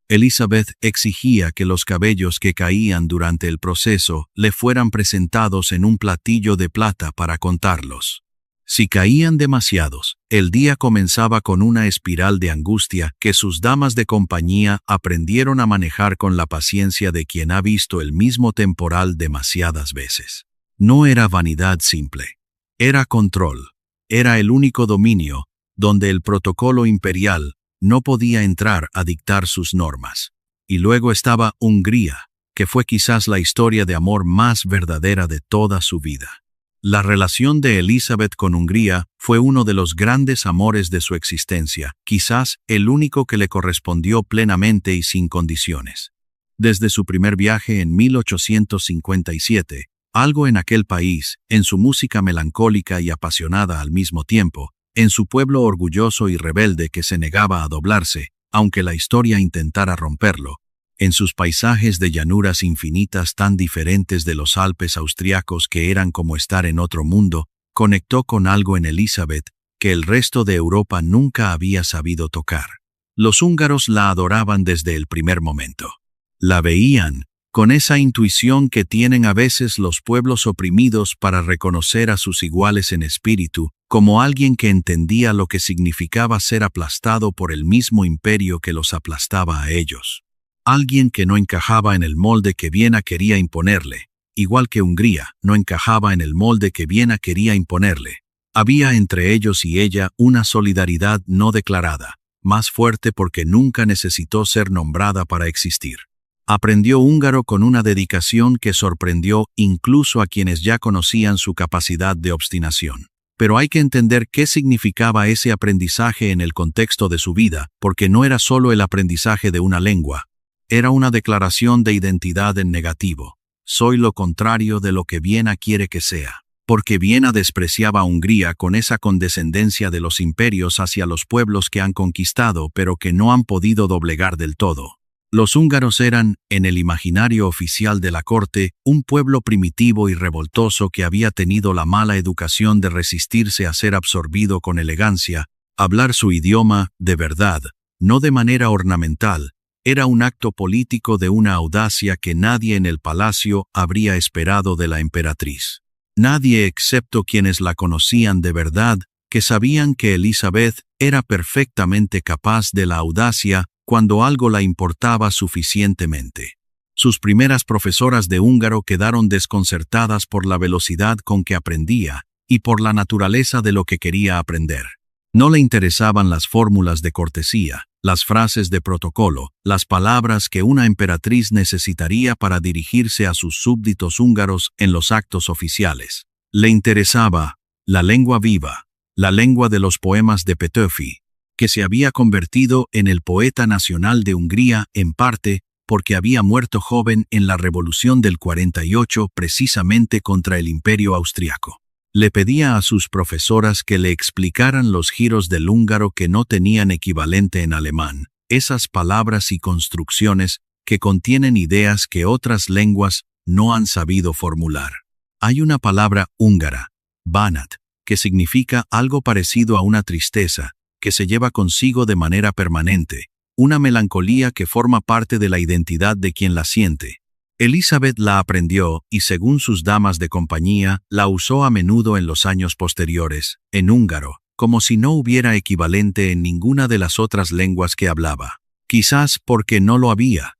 Elizabeth exigía que los cabellos que caían durante el proceso le fueran presentados en un platillo de plata para contarlos. Si caían demasiados, el día comenzaba con una espiral de angustia que sus damas de compañía aprendieron a manejar con la paciencia de quien ha visto el mismo temporal demasiadas veces. No era vanidad simple. Era control. Era el único dominio donde el protocolo imperial no podía entrar a dictar sus normas. Y luego estaba Hungría, que fue quizás la historia de amor más verdadera de toda su vida. La relación de Elizabeth con Hungría fue uno de los grandes amores de su existencia, quizás el único que le correspondió plenamente y sin condiciones. Desde su primer viaje en 1857, algo en aquel país, en su música melancólica y apasionada al mismo tiempo, en su pueblo orgulloso y rebelde que se negaba a doblarse, aunque la historia intentara romperlo, en sus paisajes de llanuras infinitas tan diferentes de los Alpes austriacos que eran como estar en otro mundo, conectó con algo en Elizabeth que el resto de Europa nunca había sabido tocar. Los húngaros la adoraban desde el primer momento. La veían, con esa intuición que tienen a veces los pueblos oprimidos para reconocer a sus iguales en espíritu, como alguien que entendía lo que significaba ser aplastado por el mismo imperio que los aplastaba a ellos. Alguien que no encajaba en el molde que Viena quería imponerle, igual que Hungría no encajaba en el molde que Viena quería imponerle. Había entre ellos y ella una solidaridad no declarada, más fuerte porque nunca necesitó ser nombrada para existir. Aprendió húngaro con una dedicación que sorprendió incluso a quienes ya conocían su capacidad de obstinación. Pero hay que entender qué significaba ese aprendizaje en el contexto de su vida, porque no era solo el aprendizaje de una lengua. Era una declaración de identidad en negativo. Soy lo contrario de lo que Viena quiere que sea. Porque Viena despreciaba a Hungría con esa condescendencia de los imperios hacia los pueblos que han conquistado pero que no han podido doblegar del todo. Los húngaros eran, en el imaginario oficial de la corte, un pueblo primitivo y revoltoso que había tenido la mala educación de resistirse a ser absorbido con elegancia, hablar su idioma, de verdad, no de manera ornamental. Era un acto político de una audacia que nadie en el palacio habría esperado de la emperatriz. Nadie excepto quienes la conocían de verdad, que sabían que Elizabeth era perfectamente capaz de la audacia cuando algo la importaba suficientemente. Sus primeras profesoras de húngaro quedaron desconcertadas por la velocidad con que aprendía y por la naturaleza de lo que quería aprender. No le interesaban las fórmulas de cortesía, las frases de protocolo, las palabras que una emperatriz necesitaría para dirigirse a sus súbditos húngaros en los actos oficiales. Le interesaba la lengua viva, la lengua de los poemas de Petőfi, que se había convertido en el poeta nacional de Hungría en parte porque había muerto joven en la Revolución del 48 precisamente contra el Imperio austriaco. Le pedía a sus profesoras que le explicaran los giros del húngaro que no tenían equivalente en alemán, esas palabras y construcciones que contienen ideas que otras lenguas no han sabido formular. Hay una palabra húngara, bánat, que significa algo parecido a una tristeza, que se lleva consigo de manera permanente, una melancolía que forma parte de la identidad de quien la siente. Elizabeth la aprendió y, según sus damas de compañía, la usó a menudo en los años posteriores, en húngaro, como si no hubiera equivalente en ninguna de las otras lenguas que hablaba. Quizás porque no lo había.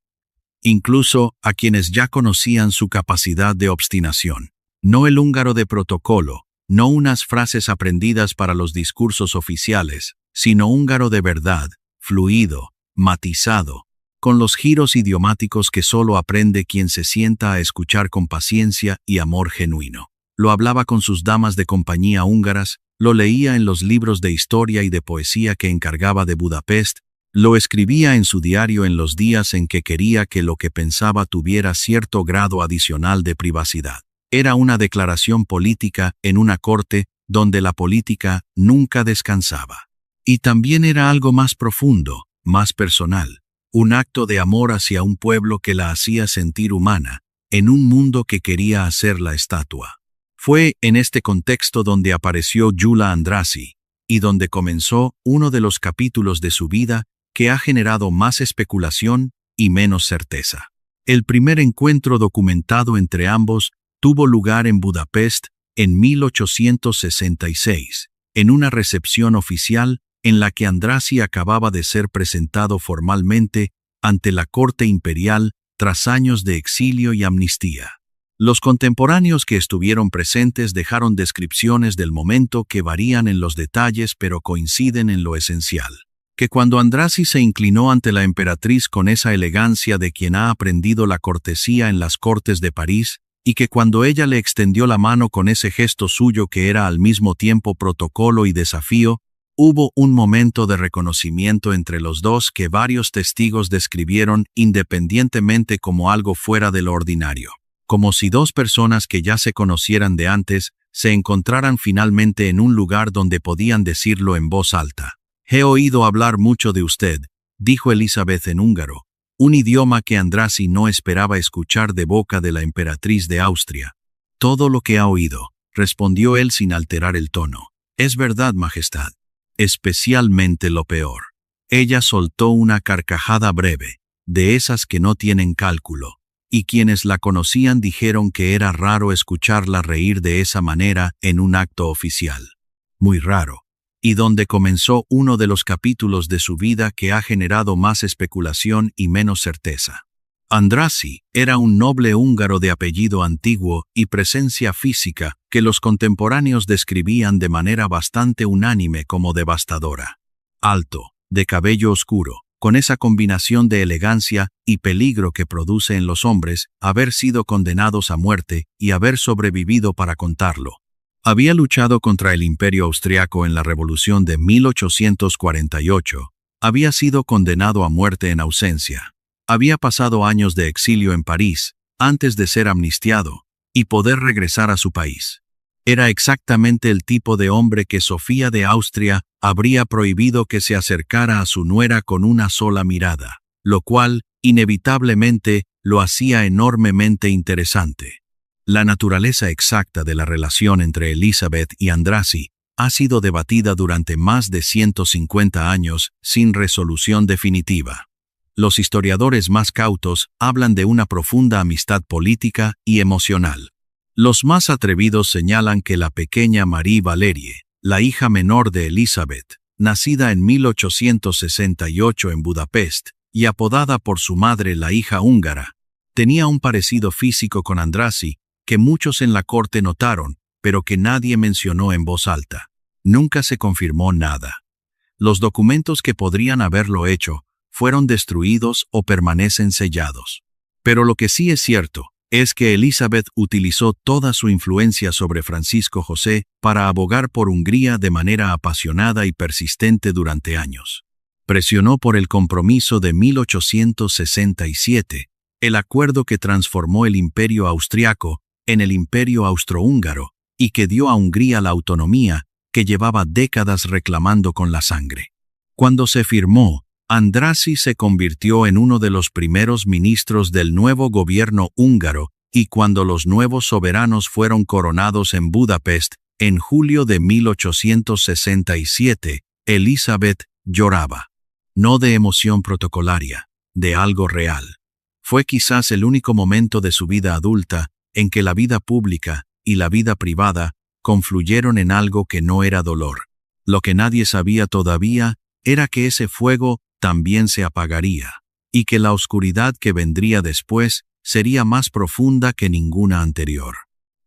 Incluso a quienes ya conocían su capacidad de obstinación. No el húngaro de protocolo, no unas frases aprendidas para los discursos oficiales, sino húngaro de verdad, fluido, matizado, con los giros idiomáticos que solo aprende quien se sienta a escuchar con paciencia y amor genuino. Lo hablaba con sus damas de compañía húngaras, lo leía en los libros de historia y de poesía que encargaba de Budapest, lo escribía en su diario en los días en que quería que lo que pensaba tuviera cierto grado adicional de privacidad. Era una declaración política en una corte donde la política nunca descansaba. Y también era algo más profundo, más personal. Un acto de amor hacia un pueblo que la hacía sentir humana, en un mundo que quería hacerla estatua. Fue en este contexto donde apareció Gyula Andrássy, y donde comenzó uno de los capítulos de su vida que ha generado más especulación y menos certeza. El primer encuentro documentado entre ambos tuvo lugar en Budapest en 1866, en una recepción oficial en la que Andrássy acababa de ser presentado formalmente ante la corte imperial tras años de exilio y amnistía. Los contemporáneos que estuvieron presentes dejaron descripciones del momento que varían en los detalles pero coinciden en lo esencial. Que cuando Andrássy se inclinó ante la emperatriz con esa elegancia de quien ha aprendido la cortesía en las cortes de París, y que cuando ella le extendió la mano con ese gesto suyo que era al mismo tiempo protocolo y desafío, hubo un momento de reconocimiento entre los dos que varios testigos describieron independientemente como algo fuera de lo ordinario. Como si dos personas que ya se conocieran de antes se encontraran finalmente en un lugar donde podían decirlo en voz alta. «He oído hablar mucho de usted», dijo Elizabeth en húngaro, un idioma que Andrássy no esperaba escuchar de boca de la emperatriz de Austria. «Todo lo que ha oído», respondió él sin alterar el tono. «Es verdad, Majestad. Especialmente lo peor». Ella soltó una carcajada breve, de esas que no tienen cálculo, y quienes la conocían dijeron que era raro escucharla reír de esa manera en un acto oficial. Muy raro. Y donde comenzó uno de los capítulos de su vida que ha generado más especulación y menos certeza. Andrássy era un noble húngaro de apellido antiguo y presencia física que los contemporáneos describían de manera bastante unánime como devastadora. Alto, de cabello oscuro, con esa combinación de elegancia y peligro que produce en los hombres haber sido condenados a muerte y haber sobrevivido para contarlo. Había luchado contra el Imperio Austriaco en la Revolución de 1848. Había sido condenado a muerte en ausencia. Había pasado años de exilio en París, antes de ser amnistiado, y poder regresar a su país. Era exactamente el tipo de hombre que Sofía de Austria habría prohibido que se acercara a su nuera con una sola mirada, lo cual, inevitablemente, lo hacía enormemente interesante. La naturaleza exacta de la relación entre Elizabeth y Andrássy ha sido debatida durante más de 150 años sin resolución definitiva. Los historiadores más cautos hablan de una profunda amistad política y emocional. Los más atrevidos señalan que la pequeña Marie Valerie, la hija menor de Elizabeth, nacida en 1868 en Budapest y apodada por su madre la hija húngara, tenía un parecido físico con Andrássy que muchos en la corte notaron, pero que nadie mencionó en voz alta. Nunca se confirmó nada. Los documentos que podrían haberlo hecho fueron destruidos o permanecen sellados. Pero lo que sí es cierto es que Elizabeth utilizó toda su influencia sobre Francisco José para abogar por Hungría de manera apasionada y persistente durante años. Presionó por el compromiso de 1867, el acuerdo que transformó el Imperio Austriaco en el Imperio Austrohúngaro y que dio a Hungría la autonomía que llevaba décadas reclamando con la sangre. Cuando se firmó, Andrássy se convirtió en uno de los primeros ministros del nuevo gobierno húngaro y cuando los nuevos soberanos fueron coronados en Budapest en julio de 1867, Elizabeth lloraba. No de emoción protocolaria, de algo real. Fue quizás el único momento de su vida adulta en que la vida pública y la vida privada confluyeron en algo que no era dolor. Lo que nadie sabía todavía era que ese fuego también se apagaría, y que la oscuridad que vendría después sería más profunda que ninguna anterior.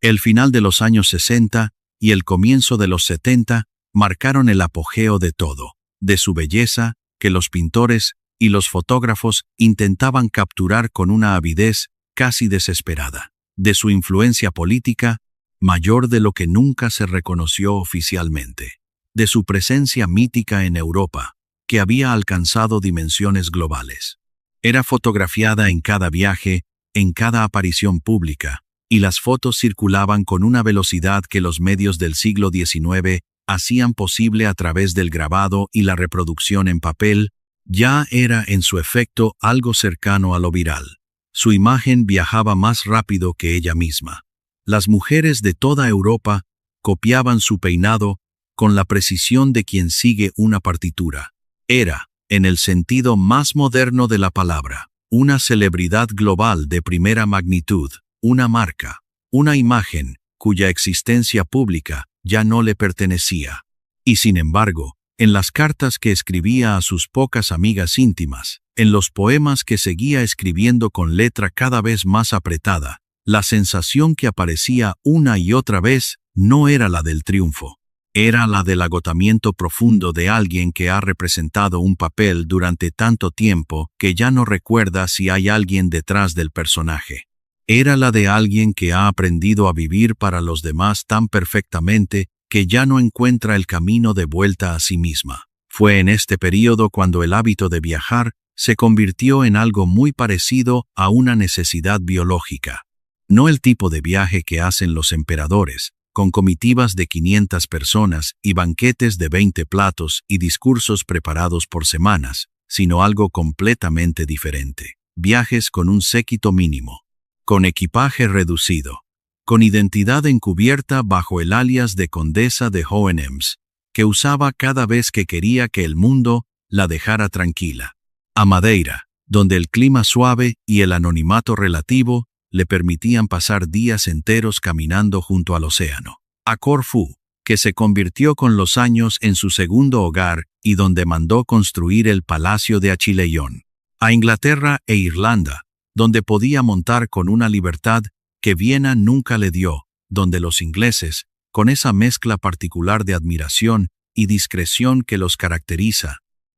El final de los años 60 y el comienzo de los 70 marcaron el apogeo de todo, de su belleza, que los pintores y los fotógrafos intentaban capturar con una avidez casi desesperada, de su influencia política, mayor de lo que nunca se reconoció oficialmente, de su presencia mítica en Europa, que había alcanzado dimensiones globales. Era fotografiada en cada viaje, en cada aparición pública, y las fotos circulaban con una velocidad que los medios del siglo XIX hacían posible a través del grabado y la reproducción en papel. Ya era en su efecto algo cercano a lo viral. Su imagen viajaba más rápido que ella misma. Las mujeres de toda Europa copiaban su peinado con la precisión de quien sigue una partitura. Era, en el sentido más moderno de la palabra, una celebridad global de primera magnitud, una marca, una imagen cuya existencia pública ya no le pertenecía. Y sin embargo, en las cartas que escribía a sus pocas amigas íntimas, en los poemas que seguía escribiendo con letra cada vez más apretada, la sensación que aparecía una y otra vez no era la del triunfo. Era la del agotamiento profundo de alguien que ha representado un papel durante tanto tiempo que ya no recuerda si hay alguien detrás del personaje. Era la de alguien que ha aprendido a vivir para los demás tan perfectamente que ya no encuentra el camino de vuelta a sí misma. Fue en este período cuando el hábito de viajar se convirtió en algo muy parecido a una necesidad biológica. No el tipo de viaje que hacen los emperadores, con comitivas de 500 personas y banquetes de 20 platos y discursos preparados por semanas, sino algo completamente diferente. Viajes con un séquito mínimo, con equipaje reducido, con identidad encubierta bajo el alias de condesa de Hohenems, que usaba cada vez que quería que el mundo la dejara tranquila. A Madeira, donde el clima suave y el anonimato relativo le permitían pasar días enteros caminando junto al océano. A Corfú, que se convirtió con los años en su segundo hogar y donde mandó construir el Palacio de Achilleion. A Inglaterra e Irlanda, donde podía montar con una libertad que Viena nunca le dio, donde los ingleses, con esa mezcla particular de admiración y discreción que los caracteriza,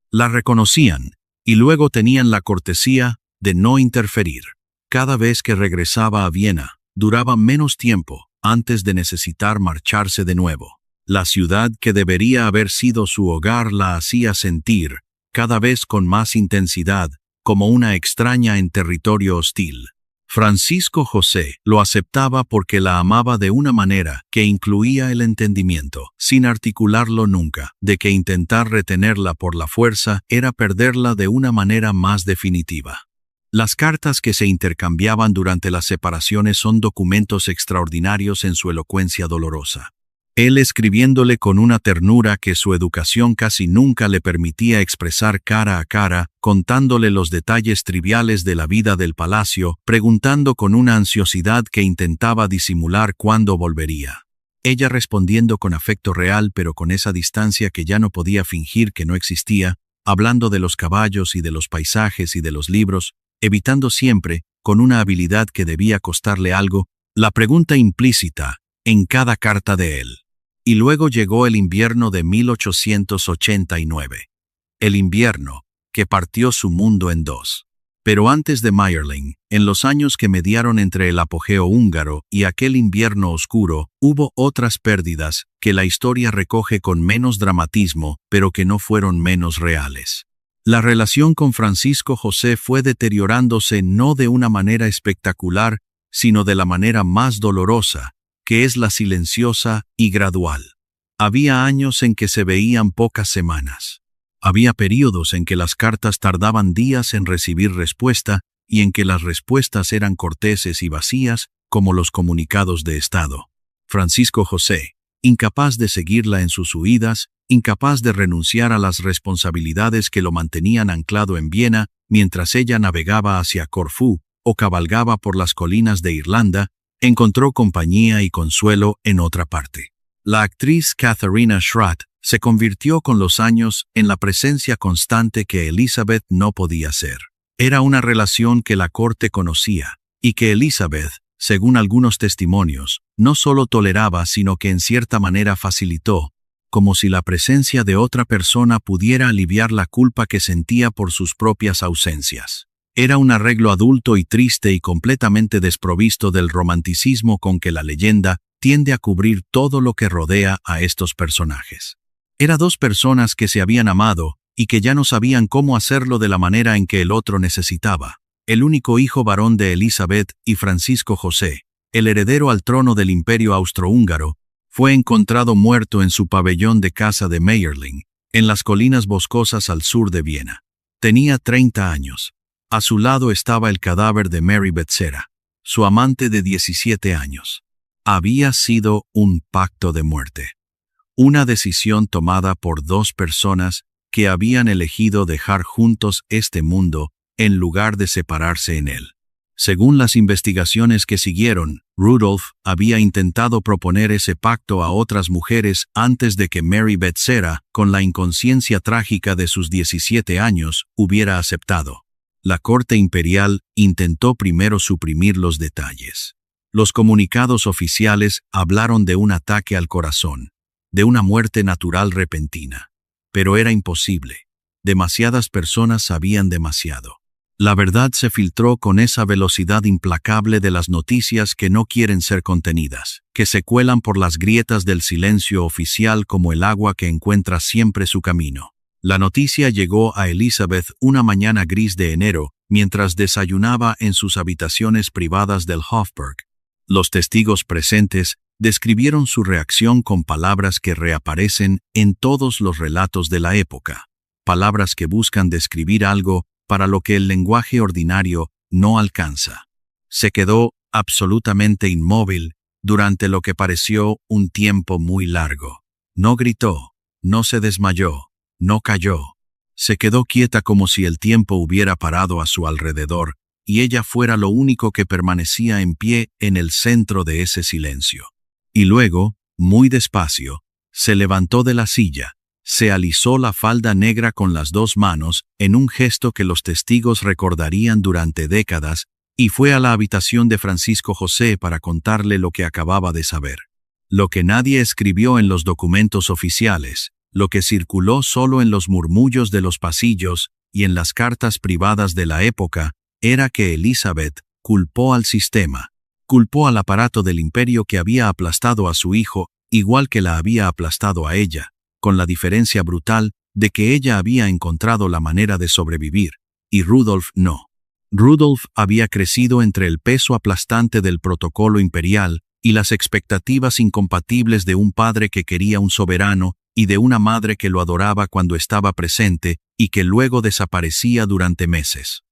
la reconocían y luego tenían la cortesía de no interferir. Cada vez que regresaba a Viena, duraba menos tiempo antes de necesitar marcharse de nuevo. La ciudad que debería haber sido su hogar la hacía sentir, cada vez con más intensidad, como una extraña en territorio hostil. Francisco José lo aceptaba porque la amaba de una manera que incluía el entendimiento, sin articularlo nunca, de que intentar retenerla por la fuerza era perderla de una manera más definitiva. Las cartas que se intercambiaban durante las separaciones son documentos extraordinarios en su elocuencia dolorosa. Él escribiéndole con una ternura que su educación casi nunca le permitía expresar cara a cara, contándole los detalles triviales de la vida del palacio, preguntando con una ansiosidad que intentaba disimular cuándo volvería. Ella respondiendo con afecto real pero con esa distancia que ya no podía fingir que no existía, hablando de los caballos y de los paisajes y de los libros, evitando siempre, con una habilidad que debía costarle algo, la pregunta implícita en cada carta de él. Y luego llegó el invierno de 1889. El invierno que partió su mundo en dos. Pero antes de Mayerling, en los años que mediaron entre el apogeo húngaro y aquel invierno oscuro, hubo otras pérdidas que la historia recoge con menos dramatismo, pero que no fueron menos reales. La relación con Francisco José fue deteriorándose no de una manera espectacular, sino de la manera más dolorosa, que es la silenciosa y gradual. Había años en que se veían pocas semanas. Había períodos en que las cartas tardaban días en recibir respuesta y en que las respuestas eran corteses y vacías, como los comunicados de Estado. Francisco José, incapaz de seguirla en sus huidas, incapaz de renunciar a las responsabilidades que lo mantenían anclado en Viena mientras ella navegaba hacia Corfú o cabalgaba por las colinas de Irlanda, encontró compañía y consuelo en otra parte. La actriz Katharina Schratt se convirtió con los años en la presencia constante que Elizabeth no podía ser. Era una relación que la corte conocía y que Elizabeth, según algunos testimonios, no solo toleraba sino que en cierta manera facilitó, como si la presencia de otra persona pudiera aliviar la culpa que sentía por sus propias ausencias. Era un arreglo adulto y triste y completamente desprovisto del romanticismo con que la leyenda tiende a cubrir todo lo que rodea a estos personajes. Era dos personas que se habían amado y que ya no sabían cómo hacerlo de la manera en que el otro necesitaba. El único hijo varón de Elizabeth y Francisco José, el heredero al trono del Imperio Austrohúngaro, fue encontrado muerto en su pabellón de casa de Mayerling, en las colinas boscosas al sur de Viena. Tenía 30 años. A su lado estaba el cadáver de Mary Becerra, su amante de 17 años. Había sido un pacto de muerte. Una decisión tomada por dos personas que habían elegido dejar juntos este mundo en lugar de separarse en él. Según las investigaciones que siguieron, Rudolph había intentado proponer ese pacto a otras mujeres antes de que Mary Becerra, con la inconsciencia trágica de sus 17 años, hubiera aceptado. La corte imperial intentó primero suprimir los detalles. Los comunicados oficiales hablaron de un ataque al corazón, de una muerte natural repentina. Pero era imposible. Demasiadas personas sabían demasiado. La verdad se filtró con esa velocidad implacable de las noticias que no quieren ser contenidas, que se cuelan por las grietas del silencio oficial como el agua que encuentra siempre su camino. La noticia llegó a Elizabeth una mañana gris de enero, mientras desayunaba en sus habitaciones privadas del Hofburg. Los testigos presentes describieron su reacción con palabras que reaparecen en todos los relatos de la época, palabras que buscan describir algo para lo que el lenguaje ordinario no alcanza. Se quedó absolutamente inmóvil durante lo que pareció un tiempo muy largo. No gritó, no se desmayó, no cayó. Se quedó quieta como si el tiempo hubiera parado a su alrededor y ella fuera lo único que permanecía en pie en el centro de ese silencio. Y luego, muy despacio, se levantó de la silla, se alisó la falda negra con las dos manos en un gesto que los testigos recordarían durante décadas y fue a la habitación de Francisco José para contarle lo que acababa de saber. Lo que nadie escribió en los documentos oficiales, lo que circuló solo en los murmullos de los pasillos y en las cartas privadas de la época, era que Elizabeth culpó al sistema, culpó al aparato del imperio que había aplastado a su hijo, igual que la había aplastado a ella, con la diferencia brutal de que ella había encontrado la manera de sobrevivir, y Rudolf no. Rudolf había crecido entre el peso aplastante del protocolo imperial y las expectativas incompatibles de un padre que quería un soberano y de una madre que lo adoraba cuando estaba presente y que luego desaparecía durante meses.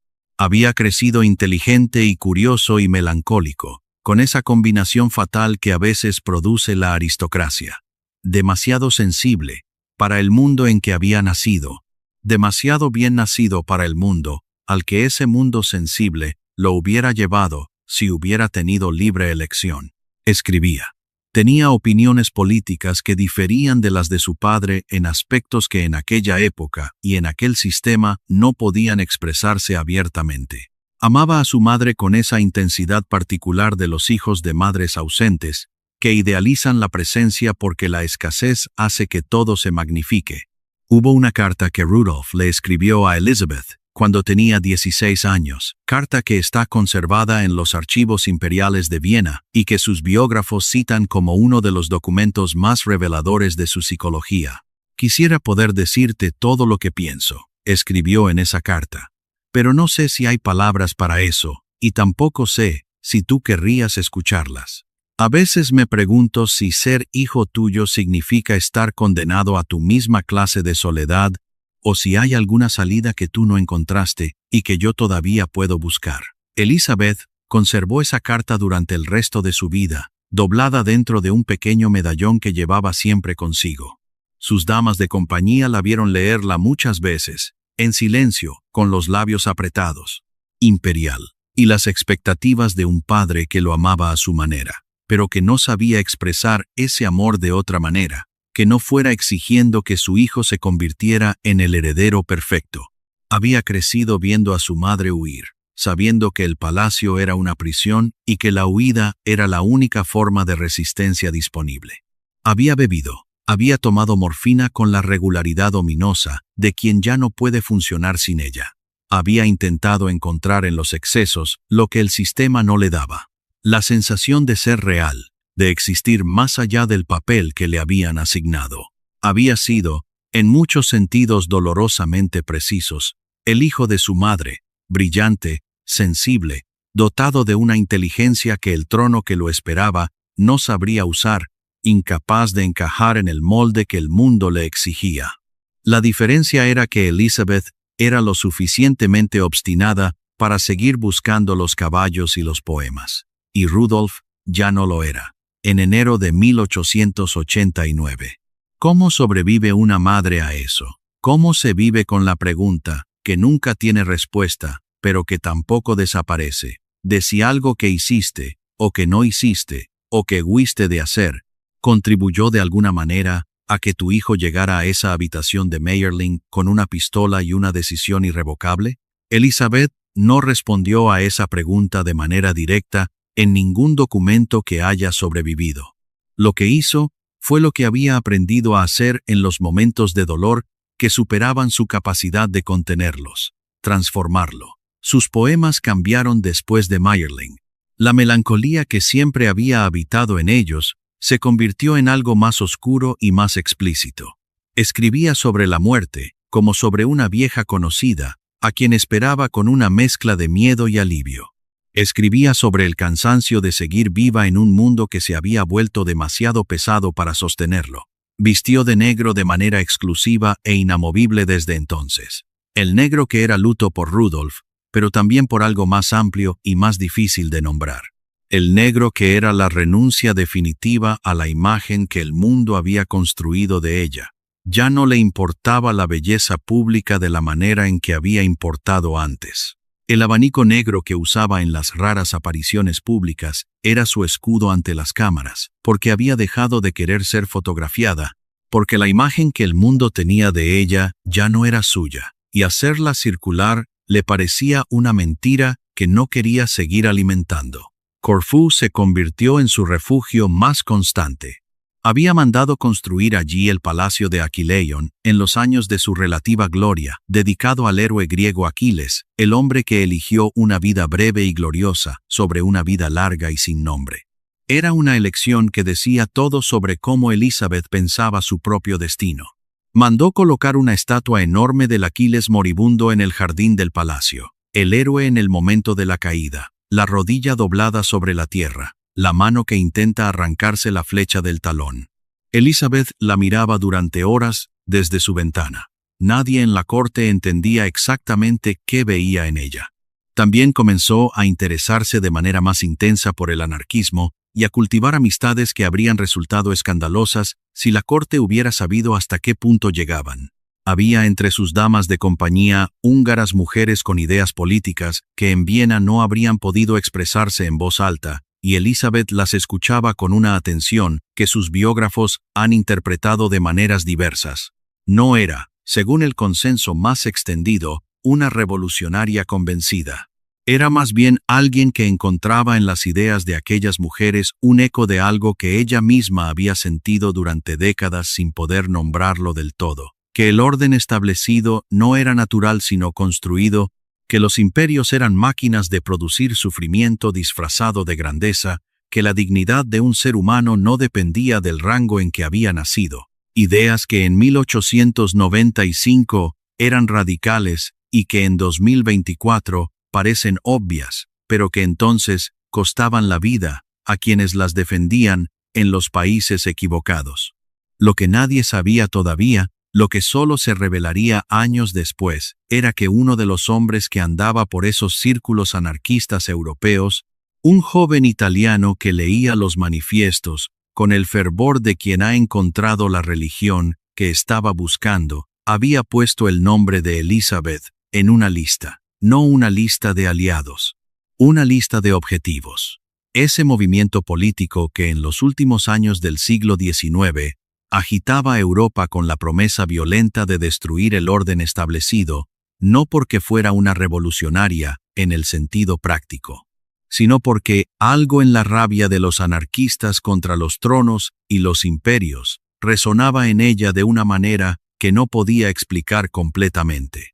Había crecido inteligente y curioso y melancólico, con esa combinación fatal que a veces produce la aristocracia. Demasiado sensible para el mundo en que había nacido, demasiado bien nacido para el mundo al que ese mundo sensible lo hubiera llevado si hubiera tenido libre elección. Escribía. Tenía opiniones políticas que diferían de las de su padre en aspectos que en aquella época y en aquel sistema no podían expresarse abiertamente. Amaba a su madre con esa intensidad particular de los hijos de madres ausentes, que idealizan la presencia porque la escasez hace que todo se magnifique. Hubo una carta que Rudolf le escribió a Elizabeth cuando tenía 16 años, carta que está conservada en los archivos imperiales de Viena y que sus biógrafos citan como uno de los documentos más reveladores de su psicología. Quisiera poder decirte todo lo que pienso, escribió en esa carta, pero no sé si hay palabras para eso, y tampoco sé si tú querrías escucharlas. A veces me pregunto si ser hijo tuyo significa estar condenado a tu misma clase de soledad o si hay alguna salida que tú no encontraste y que yo todavía puedo buscar. Elizabeth conservó esa carta durante el resto de su vida, doblada dentro de un pequeño medallón que llevaba siempre consigo. Sus damas de compañía la vieron leerla muchas veces, en silencio, con los labios apretados. Imperial, y las expectativas de un padre que lo amaba a su manera, pero que no sabía expresar ese amor de otra manera, que no fuera exigiendo que su hijo se convirtiera en el heredero perfecto. Había crecido viendo a su madre huir, sabiendo que el palacio era una prisión y que la huida era la única forma de resistencia disponible. Había bebido, había tomado morfina con la regularidad ominosa de quien ya no puede funcionar sin ella. Había intentado encontrar en los excesos lo que el sistema no le daba. La sensación de ser real, de existir más allá del papel que le habían asignado. Había sido, en muchos sentidos dolorosamente precisos, el hijo de su madre, brillante, sensible, dotado de una inteligencia que el trono que lo esperaba no sabría usar, incapaz de encajar en el molde que el mundo le exigía. La diferencia era que Elizabeth era lo suficientemente obstinada para seguir buscando los caballos y los poemas, y Rudolf ya no lo era. en enero de 1889. ¿Cómo sobrevive una madre a eso? ¿Cómo se vive con la pregunta, que nunca tiene respuesta, pero que tampoco desaparece, de si algo que hiciste, o que no hiciste, o que huiste de hacer, contribuyó de alguna manera a que tu hijo llegara a esa habitación de Mayerling con una pistola y una decisión irrevocable? Elizabeth no respondió a esa pregunta de manera directa en ningún documento que haya sobrevivido. Lo que hizo fue lo que había aprendido a hacer en los momentos de dolor que superaban su capacidad de contenerlos: transformarlo. Sus poemas cambiaron después de Mayerling. La melancolía que siempre había habitado en ellos se convirtió en algo más oscuro y más explícito. Escribía sobre la muerte, como sobre una vieja conocida, a quien esperaba con una mezcla de miedo y alivio. Escribía sobre el cansancio de seguir viva en un mundo que se había vuelto demasiado pesado para sostenerlo. Vistió de negro de manera exclusiva e inamovible desde entonces. El negro que era luto por Rudolf, pero también por algo más amplio y más difícil de nombrar. El negro que era la renuncia definitiva a la imagen que el mundo había construido de ella. Ya no le importaba la belleza pública de la manera en que había importado antes. El abanico negro que usaba en las raras apariciones públicas era su escudo ante las cámaras, porque había dejado de querer ser fotografiada, porque la imagen que el mundo tenía de ella ya no era suya, y hacerla circular le parecía una mentira que no quería seguir alimentando. Corfú se convirtió en su refugio más constante. Había mandado construir allí el palacio de Aquileion en los años de su relativa gloria, dedicado al héroe griego Aquiles, el hombre que eligió una vida breve y gloriosa sobre una vida larga y sin nombre. Era una elección que decía todo sobre cómo Elizabeth pensaba su propio destino. Mandó colocar una estatua enorme del Aquiles moribundo en el jardín del palacio, el héroe en el momento de la caída, la rodilla doblada sobre la tierra, la mano que intenta arrancarse la flecha del talón. Elizabeth la miraba durante horas desde su ventana. Nadie en la corte entendía exactamente qué veía en ella. También comenzó a interesarse de manera más intensa por el anarquismo y a cultivar amistades que habrían resultado escandalosas si la corte hubiera sabido hasta qué punto llegaban. Había entre sus damas de compañía húngaras mujeres con ideas políticas que en Viena no habrían podido expresarse en voz alta, y Elizabeth las escuchaba con una atención que sus biógrafos han interpretado de maneras diversas. No era, según el consenso más extendido, una revolucionaria convencida. Era más bien alguien que encontraba en las ideas de aquellas mujeres un eco de algo que ella misma había sentido durante décadas sin poder nombrarlo del todo: que el orden establecido no era natural sino construido, que los imperios eran máquinas de producir sufrimiento disfrazado de grandeza, que la dignidad de un ser humano no dependía del rango en que había nacido. Ideas que en 1895 eran radicales y que en 2024 parecen obvias, pero que entonces costaban la vida a quienes las defendían en los países equivocados. Lo que nadie sabía todavía, lo que solo se revelaría años después, era que uno de los hombres que andaba por esos círculos anarquistas europeos, un joven italiano que leía los manifiestos con el fervor de quien ha encontrado la religión que estaba buscando, había puesto el nombre de Elizabeth en una lista, no una lista de aliados, una lista de objetivos. Ese movimiento político que en los últimos años del siglo XIX agitaba a Europa con la promesa violenta de destruir el orden establecido, no porque fuera una revolucionaria en el sentido práctico, sino porque algo en la rabia de los anarquistas contra los tronos y los imperios resonaba en ella de una manera que no podía explicar completamente.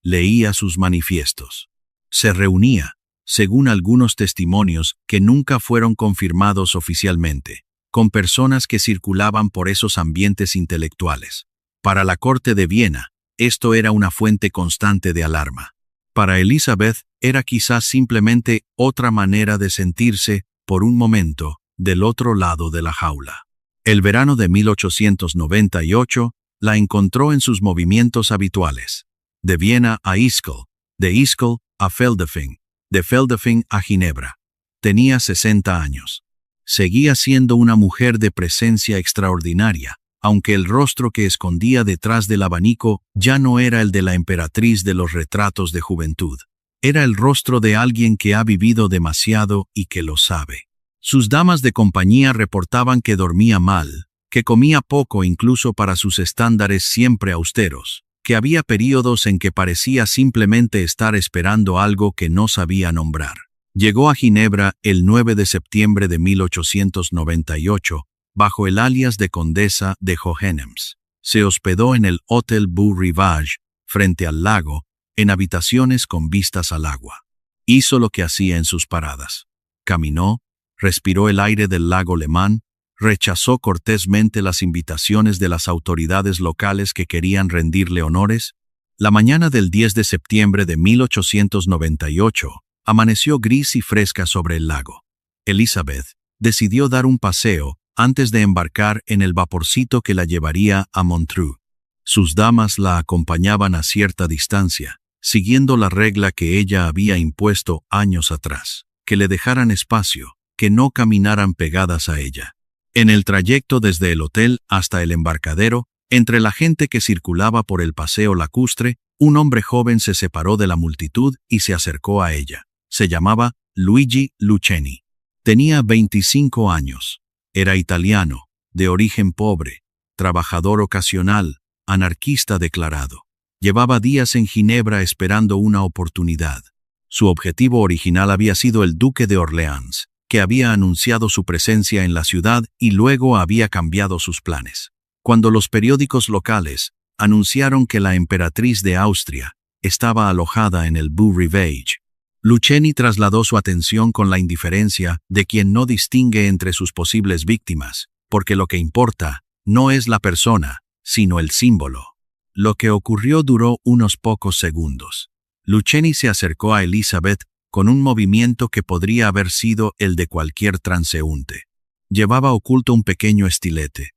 Leía sus manifiestos. Se reunía, según algunos testimonios que nunca fueron confirmados oficialmente, con personas que circulaban por esos ambientes intelectuales. Para la corte de Viena, esto era una fuente constante de alarma. Para Elizabeth, era quizás simplemente otra manera de sentirse, por un momento, del otro lado de la jaula. El verano de 1898 la encontró en sus movimientos habituales. De Viena a Ischl, de Ischl a Feldafing, de Feldafing a Ginebra. Tenía 60 años. Seguía siendo una mujer de presencia extraordinaria, aunque el rostro que escondía detrás del abanico ya no era el de la emperatriz de los retratos de juventud. Era el rostro de alguien que ha vivido demasiado y que lo sabe. Sus damas de compañía reportaban que dormía mal, que comía poco incluso para sus estándares siempre austeros, que había períodos en que parecía simplemente estar esperando algo que no sabía nombrar. Llegó a Ginebra el 9 de septiembre de 1898, bajo el alias de Condesa de Hohenems. Se hospedó en el Hotel Beau Rivage, frente al lago, en habitaciones con vistas al agua. Hizo lo que hacía en sus paradas. Caminó, respiró el aire del lago Le Mans, rechazó cortésmente las invitaciones de las autoridades locales que querían rendirle honores. La mañana del 10 de septiembre de 1898 amaneció gris y fresca sobre el lago. Elizabeth decidió dar un paseo antes de embarcar en el vaporcito que la llevaría a Montreux. Sus damas la acompañaban a cierta distancia, siguiendo la regla que ella había impuesto años atrás, que le dejaran espacio, que no caminaran pegadas a ella. En el trayecto desde el hotel hasta el embarcadero, entre la gente que circulaba por el paseo lacustre, un hombre joven se separó de la multitud y se acercó a ella. Se llamaba Luigi Lucchesi. Tenía 25 años. Era italiano, de origen pobre, trabajador ocasional, anarquista declarado. Llevaba días en Ginebra esperando una oportunidad. Su objetivo original había sido el duque de Orleans, que había anunciado su presencia en la ciudad y luego había cambiado sus planes. Cuando los periódicos locales anunciaron que la emperatriz de Austria estaba alojada en el Beau Rivage, Lucchesi trasladó su atención con la indiferencia de quien no distingue entre sus posibles víctimas, porque lo que importa no es la persona, sino el símbolo. Lo que ocurrió duró unos pocos segundos. Lucchesi se acercó a Elizabeth con un movimiento que podría haber sido el de cualquier transeúnte. Llevaba oculto un pequeño estilete,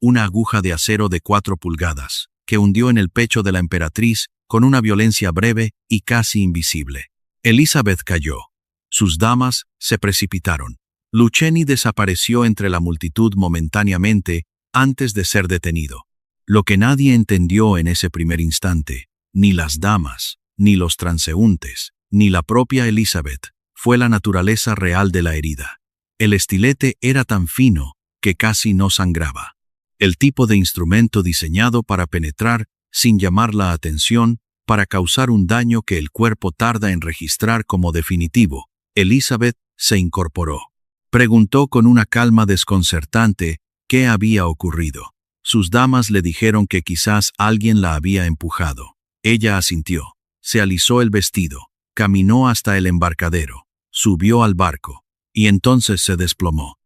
una aguja de acero de 4 pulgadas, que hundió en el pecho de la emperatriz con una violencia breve y casi invisible. Elizabeth cayó. Sus damas se precipitaron. Lucchesi desapareció entre la multitud momentáneamente antes de ser detenido. Lo que nadie entendió en ese primer instante, ni las damas, ni los transeúntes, ni la propia Elizabeth, fue la naturaleza real de la herida. El estilete era tan fino que casi no sangraba. El tipo de instrumento diseñado para penetrar sin llamar la atención, para causar un daño que el cuerpo tarda en registrar como definitivo. Elizabeth se incorporó. Preguntó con una calma desconcertante qué había ocurrido. Sus damas le dijeron que quizás alguien la había empujado. Ella asintió. Se alisó el vestido. Caminó hasta el embarcadero. Subió al barco. Y entonces se desplomó.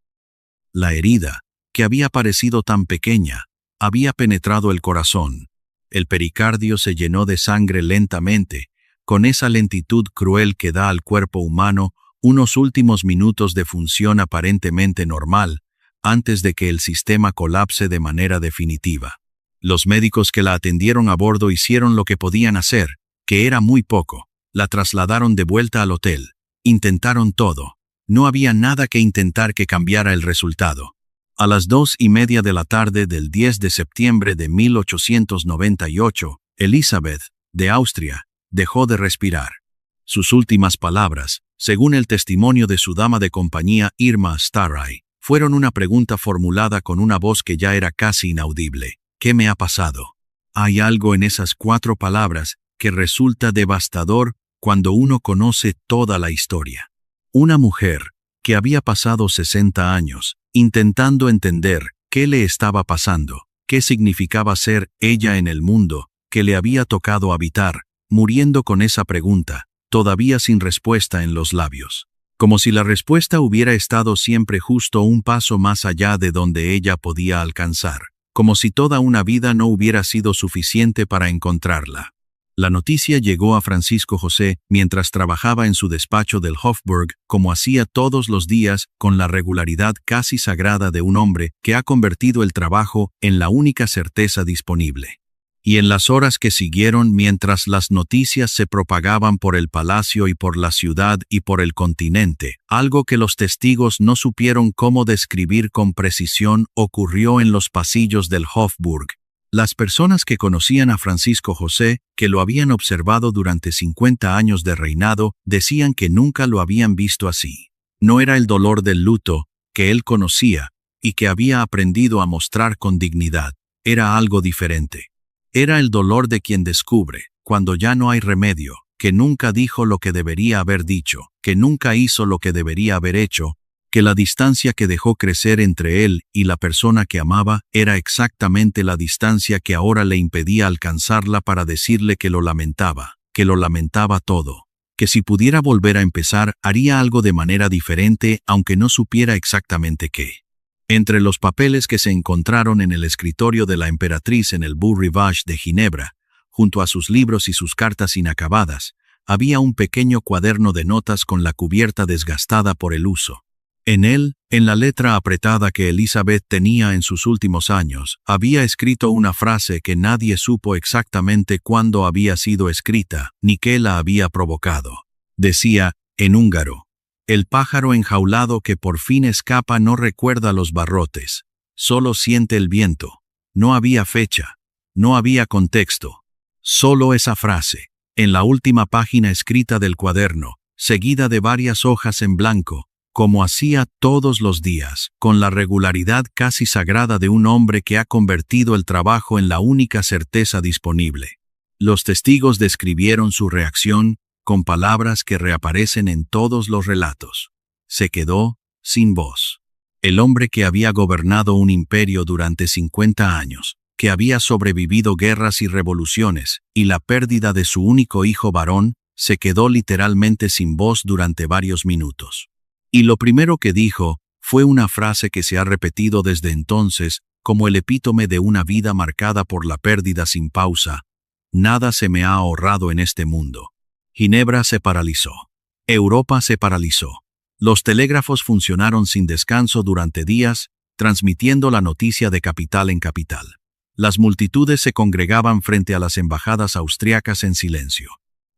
La herida, que había parecido tan pequeña, había penetrado el corazón. El pericardio se llenó de sangre lentamente, con esa lentitud cruel que da al cuerpo humano unos últimos minutos de función aparentemente normal, antes de que el sistema colapse de manera definitiva. Los médicos que la atendieron a bordo hicieron lo que podían hacer, que era muy poco. La trasladaron de vuelta al hotel. Intentaron todo. No había nada que intentar que cambiara el resultado. A las 2:30 de la tarde del 10 de septiembre de 1898, Elizabeth, de Austria, dejó de respirar. Sus últimas palabras, según el testimonio de su dama de compañía Irma Starray, fueron una pregunta formulada con una voz que ya era casi inaudible. ¿Qué me ha pasado? Hay algo en esas 4 palabras que resulta devastador cuando uno conoce toda la historia. Una mujer que había pasado 60 años intentando entender qué le estaba pasando, qué significaba ser ella en el mundo que le había tocado habitar, muriendo con esa pregunta, todavía sin respuesta en los labios. Como si la respuesta hubiera estado siempre justo un paso más allá de donde ella podía alcanzar, como si toda una vida no hubiera sido suficiente para encontrarla. La noticia llegó a Francisco José mientras trabajaba en su despacho del Hofburg, como hacía todos los días, con la regularidad casi sagrada de un hombre que ha convertido el trabajo en la única certeza disponible. Y en las horas que siguieron, mientras las noticias se propagaban por el palacio y por la ciudad y por el continente, algo que los testigos no supieron cómo describir con precisión ocurrió en los pasillos del Hofburg. Las personas que conocían a Francisco José, que lo habían observado durante 50 años de reinado, decían que nunca lo habían visto así. No era el dolor del luto, que él conocía, y que había aprendido a mostrar con dignidad. Era algo diferente. Era el dolor de quien descubre, cuando ya no hay remedio, que nunca dijo lo que debería haber dicho, que nunca hizo lo que debería haber hecho, que la distancia que dejó crecer entre él y la persona que amaba era exactamente la distancia que ahora le impedía alcanzarla para decirle que lo lamentaba todo, que si pudiera volver a empezar haría algo de manera diferente aunque no supiera exactamente qué. Entre los papeles que se encontraron en el escritorio de la emperatriz en el Beau Rivage de Ginebra, junto a sus libros y sus cartas inacabadas, había un pequeño cuaderno de notas con la cubierta desgastada por el uso. En él, en la letra apretada que Elizabeth tenía en sus últimos años, había escrito una frase que nadie supo exactamente cuándo había sido escrita, ni qué la había provocado. Decía, en húngaro: el pájaro enjaulado que por fin escapa no recuerda los barrotes, solo siente el viento. No había fecha, no había contexto. Solo esa frase, en la última página escrita del cuaderno, seguida de varias hojas en blanco, como hacía todos los días, con la regularidad casi sagrada de un hombre que ha convertido el trabajo en la única certeza disponible. Los testigos describieron su reacción con palabras que reaparecen en todos los relatos. Se quedó sin voz. El hombre que había gobernado un imperio durante 50 años, que había sobrevivido guerras y revoluciones, y la pérdida de su único hijo varón, se quedó literalmente sin voz durante varios minutos. Y lo primero que dijo fue una frase que se ha repetido desde entonces como el epítome de una vida marcada por la pérdida sin pausa: nada se me ha ahorrado en este mundo. Ginebra se paralizó. Europa se paralizó. Los telégrafos funcionaron sin descanso durante días, transmitiendo la noticia de capital en capital. Las multitudes se congregaban frente a las embajadas austriacas en silencio.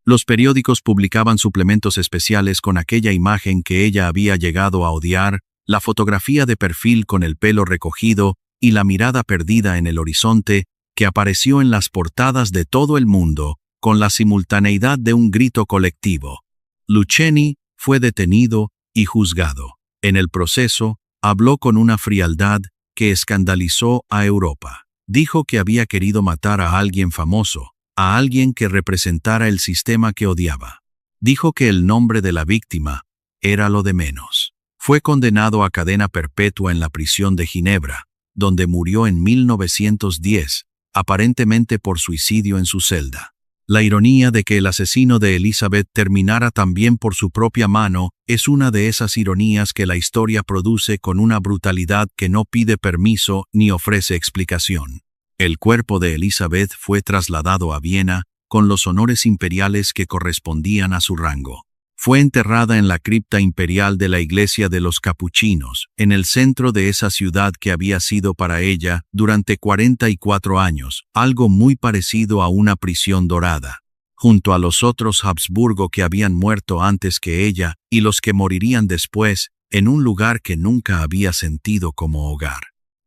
Los periódicos publicaban suplementos especiales con aquella imagen que ella había llegado a odiar, la fotografía de perfil con el pelo recogido y la mirada perdida en el horizonte, que apareció en las portadas de todo el mundo, con la simultaneidad de un grito colectivo. Lucheni fue detenido y juzgado. En el proceso, habló con una frialdad que escandalizó a Europa. Dijo que había querido matar a alguien famoso, a alguien que representara el sistema que odiaba. Dijo que el nombre de la víctima era lo de menos. Fue condenado a cadena perpetua en la prisión de Ginebra, donde murió en 1910, aparentemente por suicidio en su celda. La ironía de que el asesino de Elizabeth terminara también por su propia mano es una de esas ironías que la historia produce con una brutalidad que no pide permiso ni ofrece explicación. El cuerpo de Elizabeth fue trasladado a Viena con los honores imperiales que correspondían a su rango. Fue enterrada en la cripta imperial de la iglesia de los capuchinos, en el centro de esa ciudad que había sido para ella, durante 44 años, algo muy parecido a una prisión dorada, junto a los otros Habsburgo que habían muerto antes que ella y los que morirían después, en un lugar que nunca había sentido como hogar.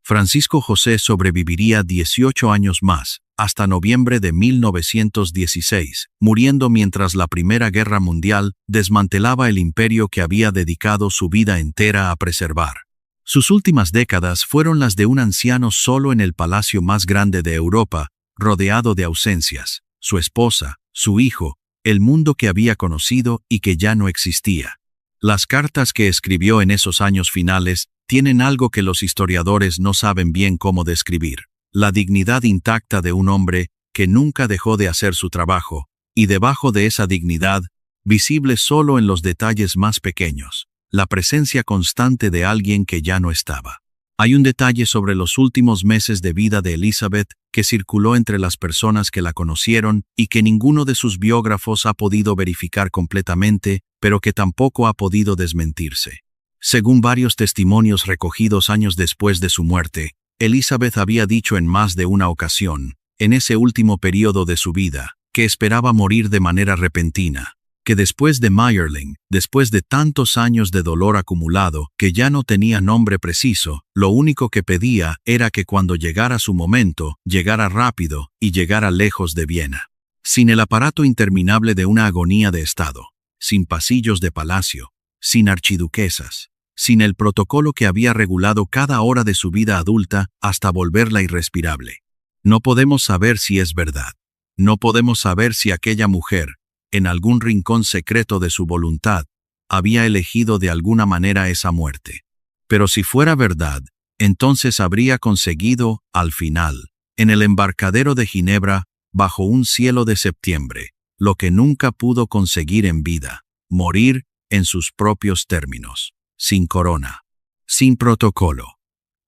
Francisco José sobreviviría 18 años más, hasta noviembre de 1916, muriendo mientras la Primera Guerra Mundial desmantelaba el imperio que había dedicado su vida entera a preservar. Sus últimas décadas fueron las de un anciano solo en el palacio más grande de Europa, rodeado de ausencias: su esposa, su hijo, el mundo que había conocido y que ya no existía. Las cartas que escribió en esos años finales tienen algo que los historiadores no saben bien cómo describir: la dignidad intacta de un hombre que nunca dejó de hacer su trabajo, y debajo de esa dignidad, visible solo en los detalles más pequeños, la presencia constante de alguien que ya no estaba. Hay un detalle sobre los últimos meses de vida de Elizabeth que circuló entre las personas que la conocieron y que ninguno de sus biógrafos ha podido verificar completamente, pero que tampoco ha podido desmentirse. Según varios testimonios recogidos años después de su muerte, Elizabeth había dicho en más de una ocasión: en ese último periodo de su vida, que esperaba morir de manera repentina, que después de Mayerling, después de tantos años de dolor acumulado, que ya no tenía nombre preciso, lo único que pedía era que cuando llegara su momento, llegara rápido y llegara lejos de Viena. Sin el aparato interminable de una agonía de estado, sin pasillos de palacio, sin archiduquesas, sin el protocolo que había regulado cada hora de su vida adulta hasta volverla irrespirable. No podemos saber si es verdad. No podemos saber si aquella mujer, en algún rincón secreto de su voluntad, había elegido de alguna manera esa muerte. Pero si fuera verdad, entonces habría conseguido, al final, en el embarcadero de Ginebra, bajo un cielo de septiembre, lo que nunca pudo conseguir en vida: morir en sus propios términos, sin corona, sin protocolo,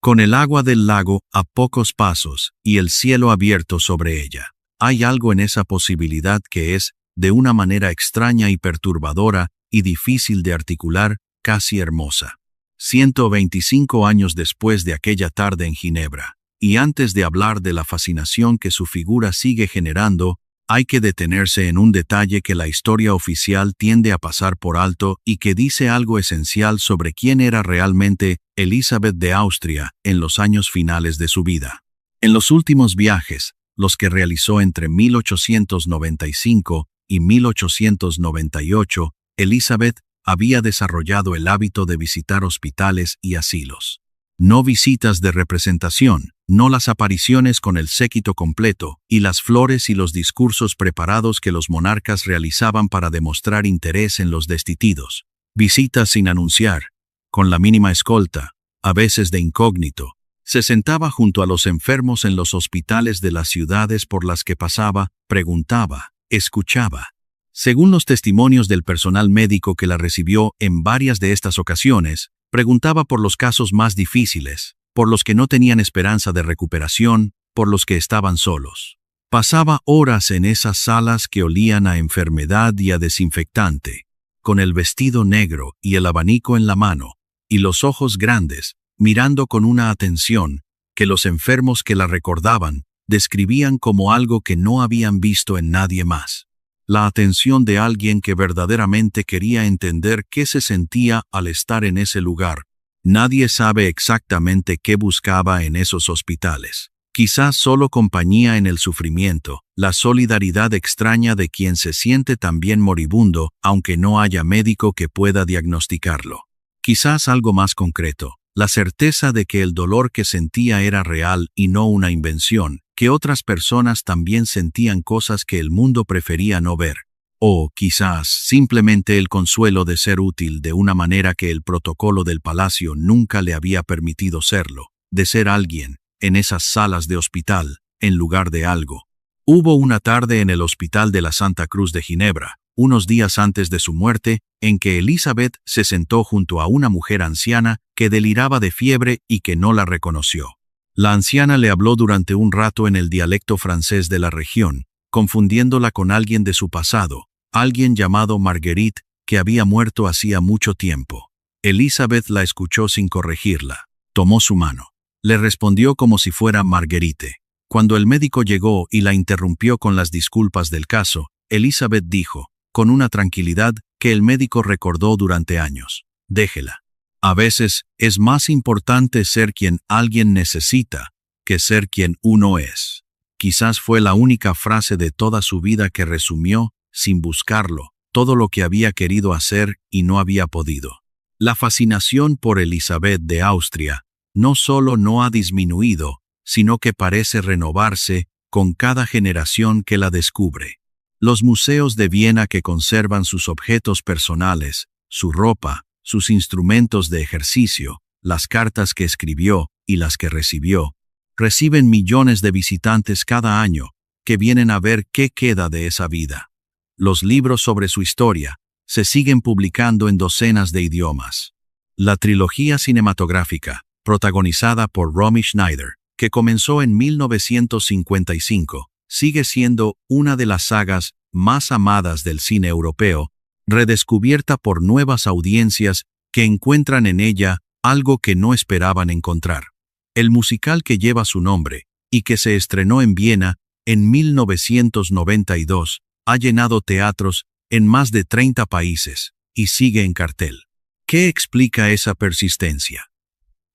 con el agua del lago a pocos pasos y el cielo abierto sobre ella. Hay algo en esa posibilidad que es, de una manera extraña y perturbadora y difícil de articular, casi hermosa. 125 años después de aquella tarde en Ginebra, y antes de hablar de la fascinación que su figura sigue generando, hay que detenerse en un detalle que la historia oficial tiende a pasar por alto y que dice algo esencial sobre quién era realmente Elizabeth de Austria en los años finales de su vida. En los últimos viajes, los que realizó entre 1895 y 1898, Elizabeth había desarrollado el hábito de visitar hospitales y asilos. No visitas de representación, no las apariciones con el séquito completo, y las flores y los discursos preparados que los monarcas realizaban para demostrar interés en los destituidos. Visitas sin anunciar, con la mínima escolta, a veces de incógnito. Se sentaba junto a los enfermos en los hospitales de las ciudades por las que pasaba, preguntaba, escuchaba. Según los testimonios del personal médico que la recibió en varias de estas ocasiones, preguntaba por los casos más difíciles, por los que no tenían esperanza de recuperación, por los que estaban solos. Pasaba horas en esas salas que olían a enfermedad y a desinfectante, con el vestido negro y el abanico en la mano, y los ojos grandes, mirando con una atención que los enfermos que la recordaban describían como algo que no habían visto en nadie más. La atención de alguien que verdaderamente quería entender qué se sentía al estar en ese lugar. Nadie sabe exactamente qué buscaba en esos hospitales. Quizás solo compañía en el sufrimiento, la solidaridad extraña de quien se siente también moribundo, aunque no haya médico que pueda diagnosticarlo. Quizás algo más concreto, la certeza de que el dolor que sentía era real y no una invención, que otras personas también sentían cosas que el mundo prefería no ver. O, quizás, simplemente el consuelo de ser útil de una manera que el protocolo del palacio nunca le había permitido serlo, de ser alguien, en esas salas de hospital, en lugar de algo. Hubo una tarde en el Hospital de la Santa Cruz de Ginebra, unos días antes de su muerte, en que Elizabeth se sentó junto a una mujer anciana que deliraba de fiebre y que no la reconoció. La anciana le habló durante un rato en el dialecto francés de la región, confundiéndola con alguien de su pasado, alguien llamado Marguerite, que había muerto hacía mucho tiempo. Elizabeth la escuchó sin corregirla. Tomó su mano. Le respondió como si fuera Marguerite. Cuando el médico llegó y la interrumpió con las disculpas del caso, Elizabeth dijo, con una tranquilidad que el médico recordó durante años: déjela. A veces es más importante ser quien alguien necesita que ser quien uno es. Quizás fue la única frase de toda su vida que resumió, sin buscarlo, todo lo que había querido hacer y no había podido. La fascinación por Elizabeth de Austria no solo no ha disminuido, sino que parece renovarse con cada generación que la descubre. Los museos de Viena que conservan sus objetos personales, su ropa, sus instrumentos de ejercicio, las cartas que escribió y las que recibió, reciben millones de visitantes cada año que vienen a ver qué queda de esa vida. Los libros sobre su historia se siguen publicando en docenas de idiomas. La trilogía cinematográfica, protagonizada por Romy Schneider, que comenzó en 1955, sigue siendo una de las sagas más amadas del cine europeo, redescubierta por nuevas audiencias que encuentran en ella algo que no esperaban encontrar. El musical que lleva su nombre, y que se estrenó en Viena, en 1992, ha llenado teatros en más de 30 países y sigue en cartel. ¿Qué explica esa persistencia?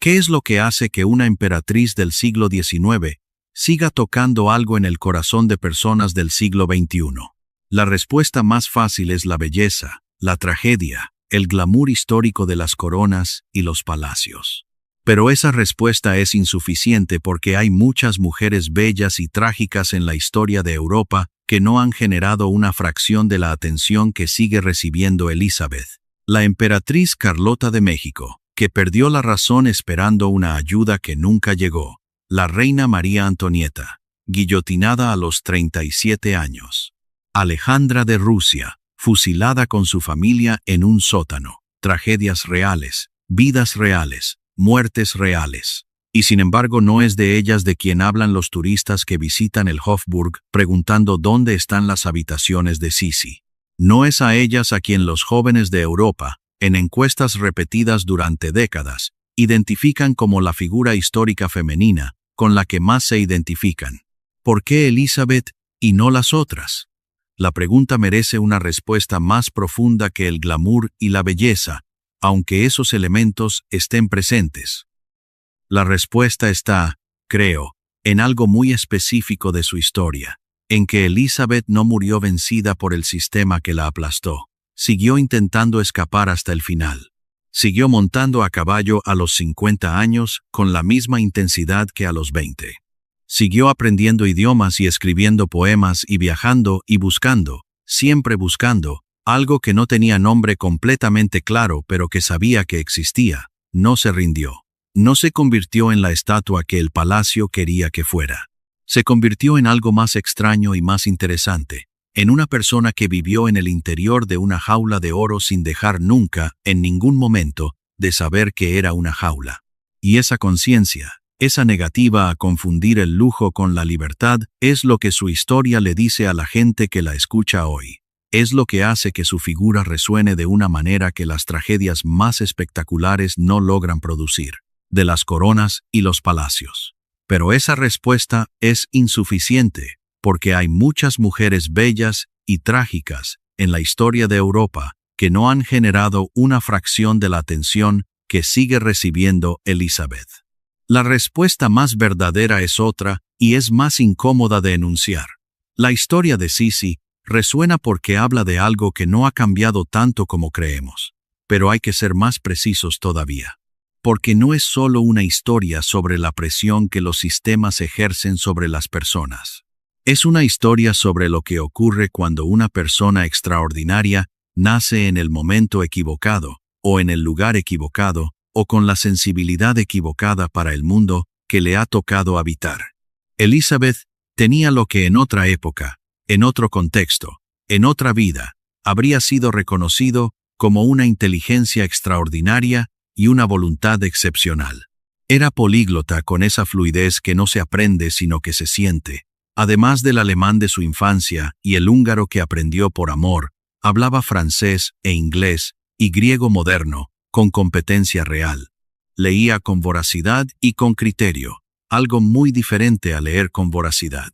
¿Qué es lo que hace que una emperatriz del siglo XIX siga tocando algo en el corazón de personas del siglo XXI? La respuesta más fácil es la belleza, la tragedia, el glamour histórico de las coronas y los palacios. Pero esa respuesta es insuficiente porque hay muchas mujeres bellas y trágicas en la historia de Europa que no han generado una fracción de la atención que sigue recibiendo Elizabeth, la emperatriz Carlota de México, que perdió la razón esperando una ayuda que nunca llegó, la reina María Antonieta, guillotinada a los 37 años, Alejandra de Rusia, fusilada con su familia en un sótano, tragedias reales, vidas reales, muertes reales. Y sin embargo no es de ellas de quien hablan los turistas que visitan el Hofburg preguntando dónde están las habitaciones de Sisi. No es a ellas a quien los jóvenes de Europa, en encuestas repetidas durante décadas, identifican como la figura histórica femenina con la que más se identifican. ¿Por qué Elizabeth y no las otras? La pregunta merece una respuesta más profunda que el glamour y la belleza, aunque esos elementos estén presentes. La respuesta está, creo, en algo muy específico de su historia, en que Elizabeth no murió vencida por el sistema que la aplastó. Siguió intentando escapar hasta el final. Siguió montando a caballo a los 50 años con la misma intensidad que a los 20. Siguió aprendiendo idiomas y escribiendo poemas y viajando y buscando, siempre buscando, algo que no tenía nombre completamente claro pero que sabía que existía. No se rindió. No se convirtió en la estatua que el palacio quería que fuera. Se convirtió en algo más extraño y más interesante, en una persona que vivió en el interior de una jaula de oro sin dejar nunca, en ningún momento, de saber que era una jaula. Y esa conciencia, esa negativa a confundir el lujo con la libertad, es lo que su historia le dice a la gente que la escucha hoy. Es lo que hace que su figura resuene de una manera que las tragedias más espectaculares no logran producir, de las coronas y los palacios. Pero esa respuesta es insuficiente, porque hay muchas mujeres bellas y trágicas en la historia de Europa que no han generado una fracción de la atención que sigue recibiendo Elizabeth. La respuesta más verdadera es otra y es más incómoda de enunciar. La historia de Sisi resuena porque habla de algo que no ha cambiado tanto como creemos, pero hay que ser más precisos todavía. Porque no es solo una historia sobre la presión que los sistemas ejercen sobre las personas. Es una historia sobre lo que ocurre cuando una persona extraordinaria nace en el momento equivocado, o en el lugar equivocado, o con la sensibilidad equivocada para el mundo que le ha tocado habitar. Elizabeth tenía lo que en otra época, en otro contexto, en otra vida, habría sido reconocido como una inteligencia extraordinaria y una voluntad excepcional. Era políglota con esa fluidez que no se aprende sino que se siente. Además del alemán de su infancia y el húngaro que aprendió por amor, hablaba francés e inglés y griego moderno, con competencia real. Leía con voracidad y con criterio, algo muy diferente a leer con voracidad.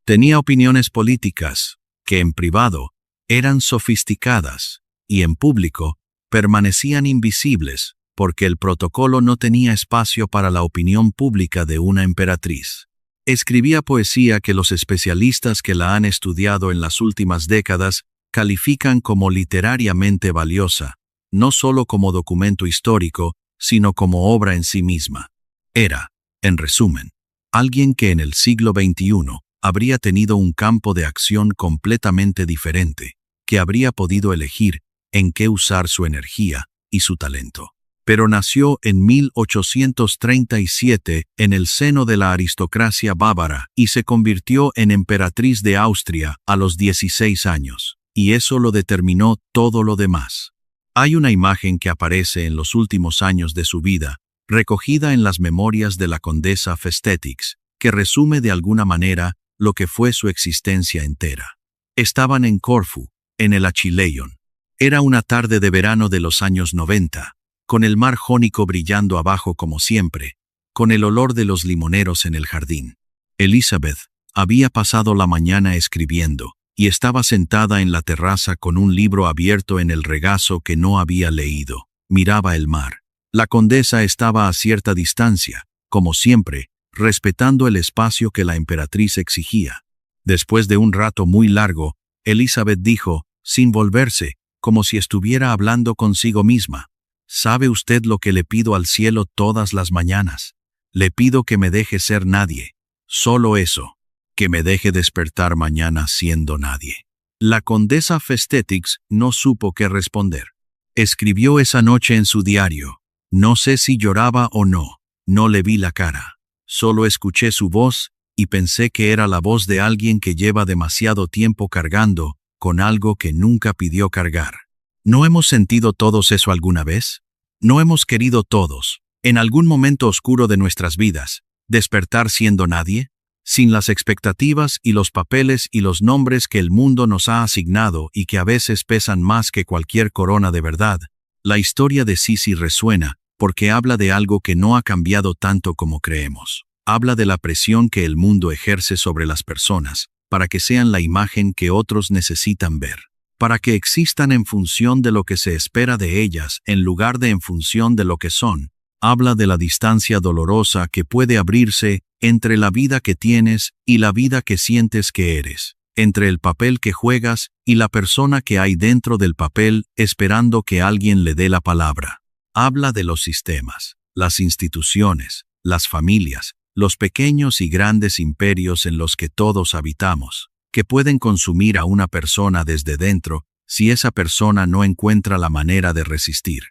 Tenía opiniones políticas, que en privado eran sofisticadas, y en público permanecían invisibles, porque el protocolo no tenía espacio para la opinión pública de una emperatriz. Escribía poesía que los especialistas que la han estudiado en las últimas décadas califican como literariamente valiosa, no solo como documento histórico, sino como obra en sí misma. Era, en resumen, alguien que en el siglo XXI habría tenido un campo de acción completamente diferente, que habría podido elegir en qué usar su energía y su talento. Pero nació en 1837 en el seno de la aristocracia bávara y se convirtió en emperatriz de Austria a los 16 años, y eso lo determinó todo lo demás. Hay una imagen que aparece en los últimos años de su vida, recogida en las memorias de la condesa Festetix, que resume de alguna manera lo que fue su existencia entera. Estaban en Corfú, en el Achilleion. Era una tarde de verano de los años 90, con el mar jónico brillando abajo como siempre, con el olor de los limoneros en el jardín. Elizabeth, había pasado la mañana escribiendo, y estaba sentada en la terraza con un libro abierto en el regazo que no había leído. Miraba el mar. La condesa estaba a cierta distancia, como siempre, respetando el espacio que la emperatriz exigía. Después de un rato muy largo, Elizabeth dijo, sin volverse, como si estuviera hablando consigo misma: ¿Sabe usted lo que le pido al cielo todas las mañanas? Le pido que me deje ser nadie. Solo eso. Que me deje despertar mañana siendo nadie. La condesa Festetix no supo qué responder. Escribió esa noche en su diario: no sé si lloraba o no. No le vi la cara. Solo escuché su voz y pensé que era la voz de alguien que lleva demasiado tiempo cargando con algo que nunca pidió cargar. ¿No hemos sentido todos eso alguna vez? ¿No hemos querido todos, en algún momento oscuro de nuestras vidas, despertar siendo nadie? Sin las expectativas y los papeles y los nombres que el mundo nos ha asignado y que a veces pesan más que cualquier corona de verdad. La historia de Sisi resuena porque habla de algo que no ha cambiado tanto como creemos. Habla de la presión que el mundo ejerce sobre las personas para que sean la imagen que otros necesitan ver, para que existan en función de lo que se espera de ellas en lugar de en función de lo que son. Habla de la distancia dolorosa que puede abrirse entre la vida que tienes y la vida que sientes que eres, entre el papel que juegas y la persona que hay dentro del papel esperando que alguien le dé la palabra. Habla de los sistemas, las instituciones, las familias, los pequeños y grandes imperios en los que todos habitamos, que pueden consumir a una persona desde dentro si esa persona no encuentra la manera de resistir.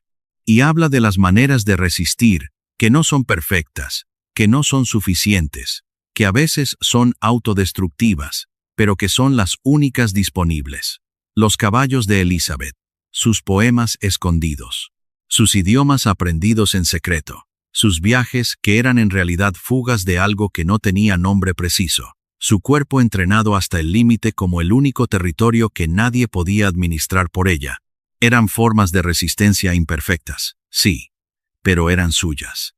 Y habla de las maneras de resistir que no son perfectas, que no son suficientes, que a veces son autodestructivas, pero que son las únicas disponibles. Los caballos de Elizabeth, sus poemas escondidos, sus idiomas aprendidos en secreto, sus viajes que eran en realidad fugas de algo que no tenía nombre preciso, su cuerpo entrenado hasta el límite como el único territorio que nadie podía administrar por ella. Eran formas de resistencia imperfectas, sí, pero eran suyas.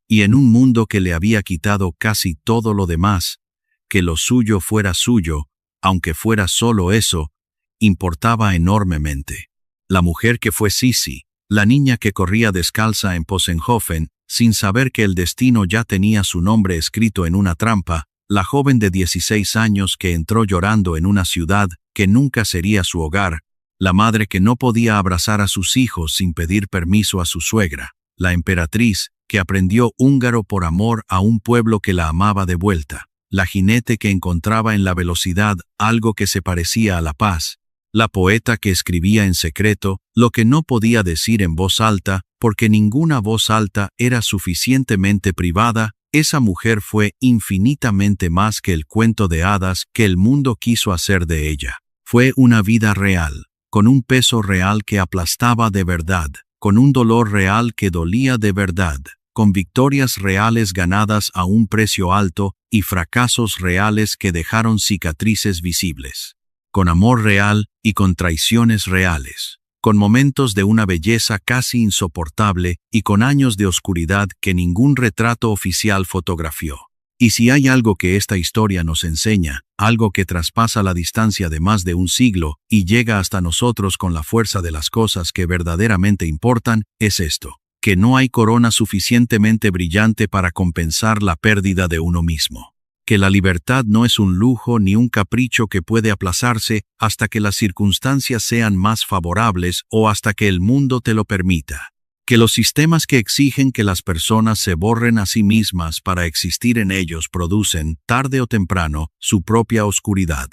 Y en un mundo que le había quitado casi todo lo demás, que lo suyo fuera suyo, aunque fuera solo eso, importaba enormemente. La mujer que fue Sisi, la niña que corría descalza en Possenhofen, sin saber que el destino ya tenía su nombre escrito en una trampa, la joven de 16 años que entró llorando en una ciudad que nunca sería su hogar, la madre que no podía abrazar a sus hijos sin pedir permiso a su suegra, la emperatriz que aprendió húngaro por amor a un pueblo que la amaba de vuelta, la jinete que encontraba en la velocidad algo que se parecía a la paz, la poeta que escribía en secreto lo que no podía decir en voz alta porque ninguna voz alta era suficientemente privada. Esa mujer fue infinitamente más que el cuento de hadas que el mundo quiso hacer de ella. Fue una vida real, con un peso real que aplastaba de verdad, con un dolor real que dolía de verdad, con victorias reales ganadas a un precio alto y fracasos reales que dejaron cicatrices visibles, con amor real y con traiciones reales, con momentos de una belleza casi insoportable y con años de oscuridad que ningún retrato oficial fotografió. Y si hay algo que esta historia nos enseña, algo que traspasa la distancia de más de un siglo y llega hasta nosotros con la fuerza de las cosas que verdaderamente importan, es esto: que no hay corona suficientemente brillante para compensar la pérdida de uno mismo. Que la libertad no es un lujo ni un capricho que puede aplazarse hasta que las circunstancias sean más favorables o hasta que el mundo te lo permita. Que los sistemas que exigen que las personas se borren a sí mismas para existir en ellos producen, tarde o temprano, su propia oscuridad.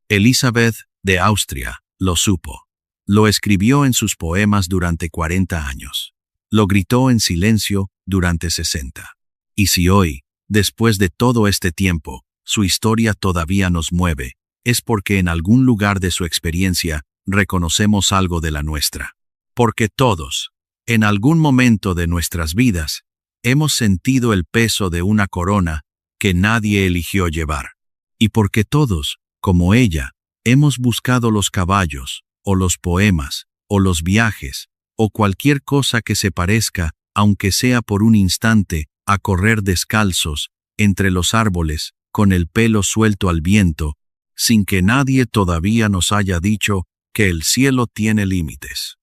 Elizabeth de Austria lo supo. Lo escribió en sus poemas durante 40 años. Lo gritó en silencio durante 60. Y si hoy, después de todo este tiempo, su historia todavía nos mueve, es porque en algún lugar de su experiencia reconocemos algo de la nuestra. Porque todos, en algún momento de nuestras vidas, hemos sentido el peso de una corona que nadie eligió llevar. Y porque todos, como ella, hemos buscado los caballos, o los poemas, o los viajes, o cualquier cosa que se parezca, aunque sea por un instante, a correr descalzos, entre los árboles, con el pelo suelto al viento, sin que nadie todavía nos haya dicho que el cielo tiene límites.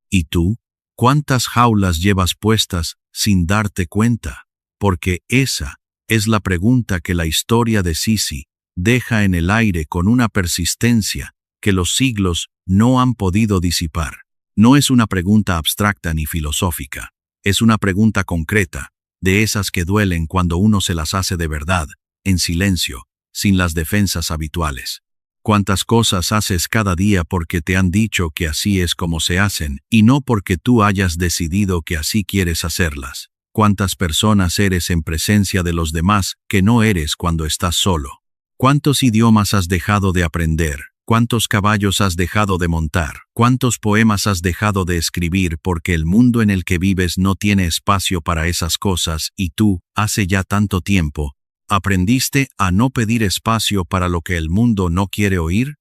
¿Y tú? ¿Cuántas jaulas llevas puestas sin darte cuenta? Porque esa es la pregunta que la historia de Sisi deja en el aire con una persistencia que los siglos no han podido disipar. No es una pregunta abstracta ni filosófica, es una pregunta concreta, de esas que duelen cuando uno se las hace de verdad, en silencio, sin las defensas habituales. ¿Cuántas cosas haces cada día porque te han dicho que así es como se hacen, y no porque tú hayas decidido que así quieres hacerlas? ¿Cuántas personas eres en presencia de los demás que no eres cuando estás solo? ¿Cuántos idiomas has dejado de aprender? ¿Cuántos caballos has dejado de montar? ¿Cuántos poemas has dejado de escribir porque el mundo en el que vives no tiene espacio para esas cosas y tú, hace ya tanto tiempo, aprendiste a no pedir espacio para lo que el mundo no quiere oír?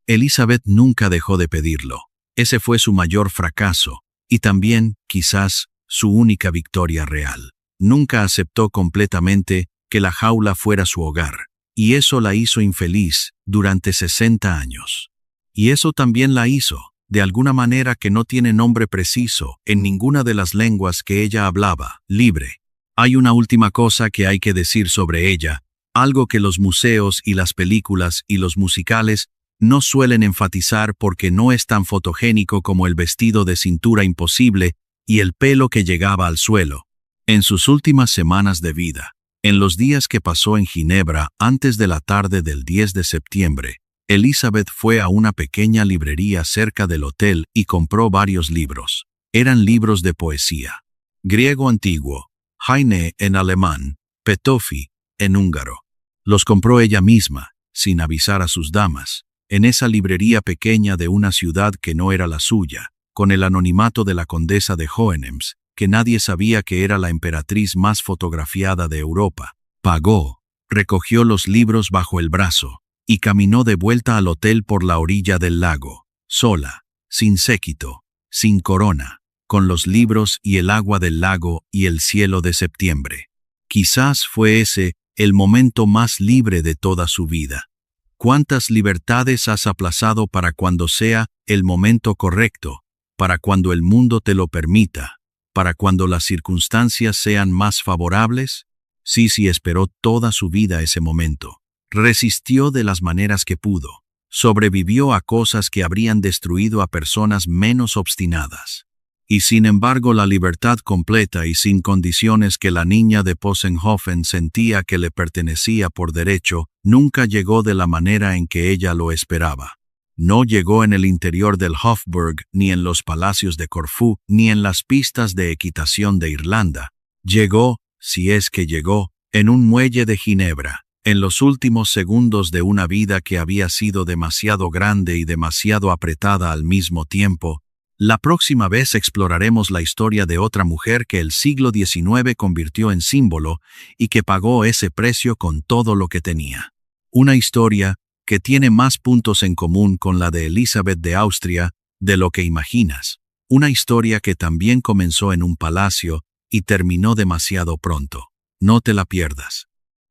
Elizabeth nunca dejó de pedirlo. Ese fue su mayor fracaso, y también, quizás, su única victoria real. Nunca aceptó completamente que la jaula fuera su hogar, y eso la hizo infeliz durante 60 años. Y eso también la hizo, de alguna manera que no tiene nombre preciso, en ninguna de las lenguas que ella hablaba, libre. Hay una última cosa que hay que decir sobre ella, algo que los museos y las películas y los musicales no suelen enfatizar porque no es tan fotogénico como el vestido de cintura imposible y el pelo que llegaba al suelo. En sus últimas semanas de vida, en los días que pasó en Ginebra antes de la tarde del 10 de septiembre, Elizabeth fue a una pequeña librería cerca del hotel y compró varios libros. Eran libros de poesía. Griego antiguo, Heine en alemán, Petofi en húngaro. Los compró ella misma, sin avisar a sus damas, en esa librería pequeña de una ciudad que no era la suya, con el anonimato de la condesa de Hohenems, que nadie sabía que era la emperatriz más fotografiada de Europa. Pagó, recogió los libros bajo el brazo, y caminó de vuelta al hotel por la orilla del lago, sola, sin séquito, sin corona, con los libros y el agua del lago y el cielo de septiembre. Quizás fue ese el momento más libre de toda su vida. ¿Cuántas libertades has aplazado para cuando sea el momento correcto, para cuando el mundo te lo permita, para cuando las circunstancias sean más favorables? Sisi esperó toda su vida ese momento. Resistió de las maneras que pudo. Sobrevivió a cosas que habrían destruido a personas menos obstinadas. Y sin embargo la libertad completa y sin condiciones que la niña de Possenhofen sentía que le pertenecía por derecho, nunca llegó de la manera en que ella lo esperaba. No llegó en el interior del Hofburg, ni en los palacios de Corfú, ni en las pistas de equitación de Irlanda. Llegó, si es que llegó, en un muelle de Ginebra, en los últimos segundos de una vida que había sido demasiado grande y demasiado apretada al mismo tiempo. La próxima vez exploraremos la historia de otra mujer que el siglo XIX convirtió en símbolo y que pagó ese precio con todo lo que tenía. Una historia que tiene más puntos en común con la de Elizabeth de Austria de lo que imaginas. Una historia que también comenzó en un palacio y terminó demasiado pronto. No te la pierdas.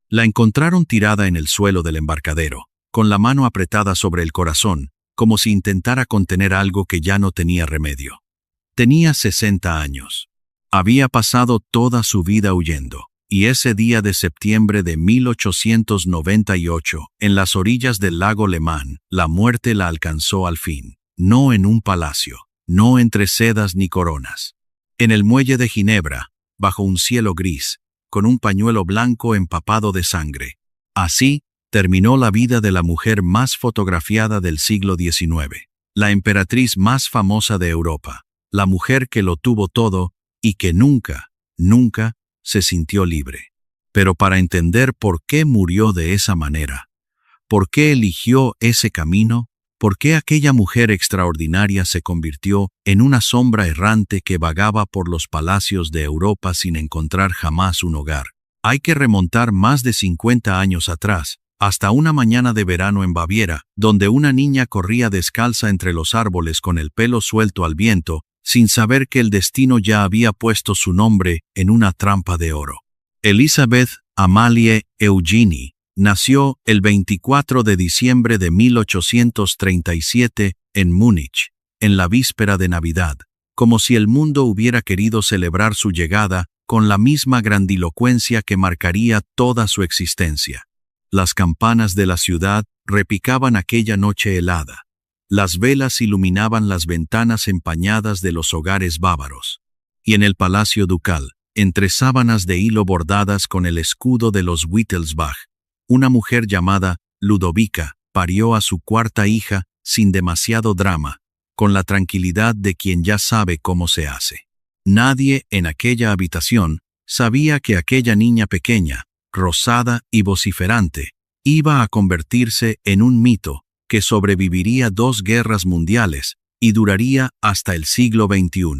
La encontraron tirada en el suelo del embarcadero, con la mano apretada sobre el corazón, como si intentara contener algo que ya no tenía remedio. Tenía 60 años. Había pasado toda su vida huyendo, y ese día de septiembre de 1898, en las orillas del lago Le Mans, la muerte la alcanzó al fin. No en un palacio, no entre sedas ni coronas. En el muelle de Ginebra, bajo un cielo gris, con un pañuelo blanco empapado de sangre. Así terminó la vida de la mujer más fotografiada del siglo XIX, la emperatriz más famosa de Europa, la mujer que lo tuvo todo y que nunca, nunca se sintió libre. Pero para entender por qué murió de esa manera, por qué eligió ese camino, por qué aquella mujer extraordinaria se convirtió en una sombra errante que vagaba por los palacios de Europa sin encontrar jamás un hogar, hay que remontar más de 50 años atrás, hasta una mañana de verano en Baviera, donde una niña corría descalza entre los árboles con el pelo suelto al viento, sin saber que el destino ya había puesto su nombre en una trampa de oro. Elizabeth Amalie Eugenie nació el 24 de diciembre de 1837 en Múnich, en la víspera de Navidad, como si el mundo hubiera querido celebrar su llegada con la misma grandilocuencia que marcaría toda su existencia. Las campanas de la ciudad repicaban aquella noche helada. Las velas iluminaban las ventanas empañadas de los hogares bávaros. Y en el palacio ducal, entre sábanas de hilo bordadas con el escudo de los Wittelsbach, una mujer llamada Ludovica parió a su cuarta hija sin demasiado drama, con la tranquilidad de quien ya sabe cómo se hace. Nadie en aquella habitación sabía que aquella niña pequeña, rosada y vociferante, iba a convertirse en un mito que sobreviviría 2 guerras mundiales y duraría hasta el siglo XXI.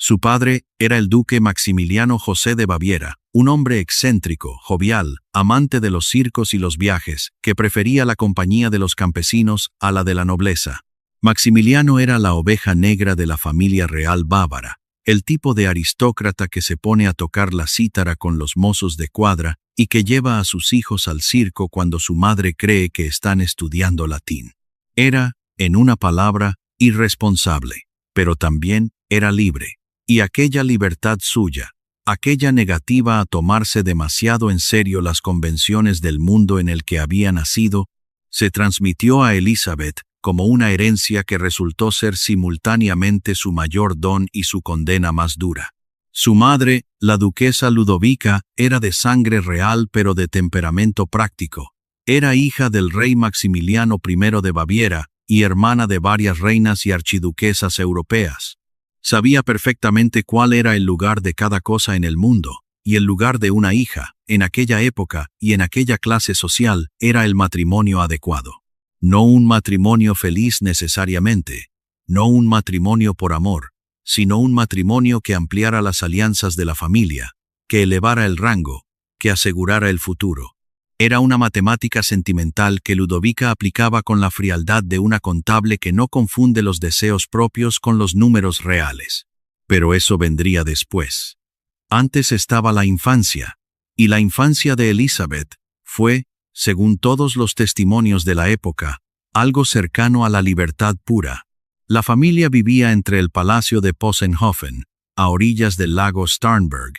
Su padre era el duque Maximiliano José de Baviera, un hombre excéntrico, jovial, amante de los circos y los viajes, que prefería la compañía de los campesinos a la de la nobleza. Maximiliano era la oveja negra de la familia real bávara, el tipo de aristócrata que se pone a tocar la cítara con los mozos de cuadra y que lleva a sus hijos al circo cuando su madre cree que están estudiando latín. Era, en una palabra, irresponsable, pero también era libre. Y aquella libertad suya, aquella negativa a tomarse demasiado en serio las convenciones del mundo en el que había nacido, se transmitió a Elizabeth como una herencia que resultó ser simultáneamente su mayor don y su condena más dura. Su madre, la duquesa Ludovica, era de sangre real pero de temperamento práctico. Era hija del rey Maximiliano I de Baviera y hermana de varias reinas y archiduquesas europeas. Sabía perfectamente cuál era el lugar de cada cosa en el mundo, y el lugar de una hija, en aquella época y en aquella clase social, era el matrimonio adecuado. No un matrimonio feliz necesariamente, no un matrimonio por amor, sino un matrimonio que ampliara las alianzas de la familia, que elevara el rango, que asegurara el futuro. Era una matemática sentimental que Ludovica aplicaba con la frialdad de una contable que no confunde los deseos propios con los números reales. Pero eso vendría después. Antes estaba la infancia, y la infancia de Elizabeth fue, según todos los testimonios de la época, algo cercano a la libertad pura. La familia vivía entre el palacio de Possenhofen, a orillas del lago Starnberg,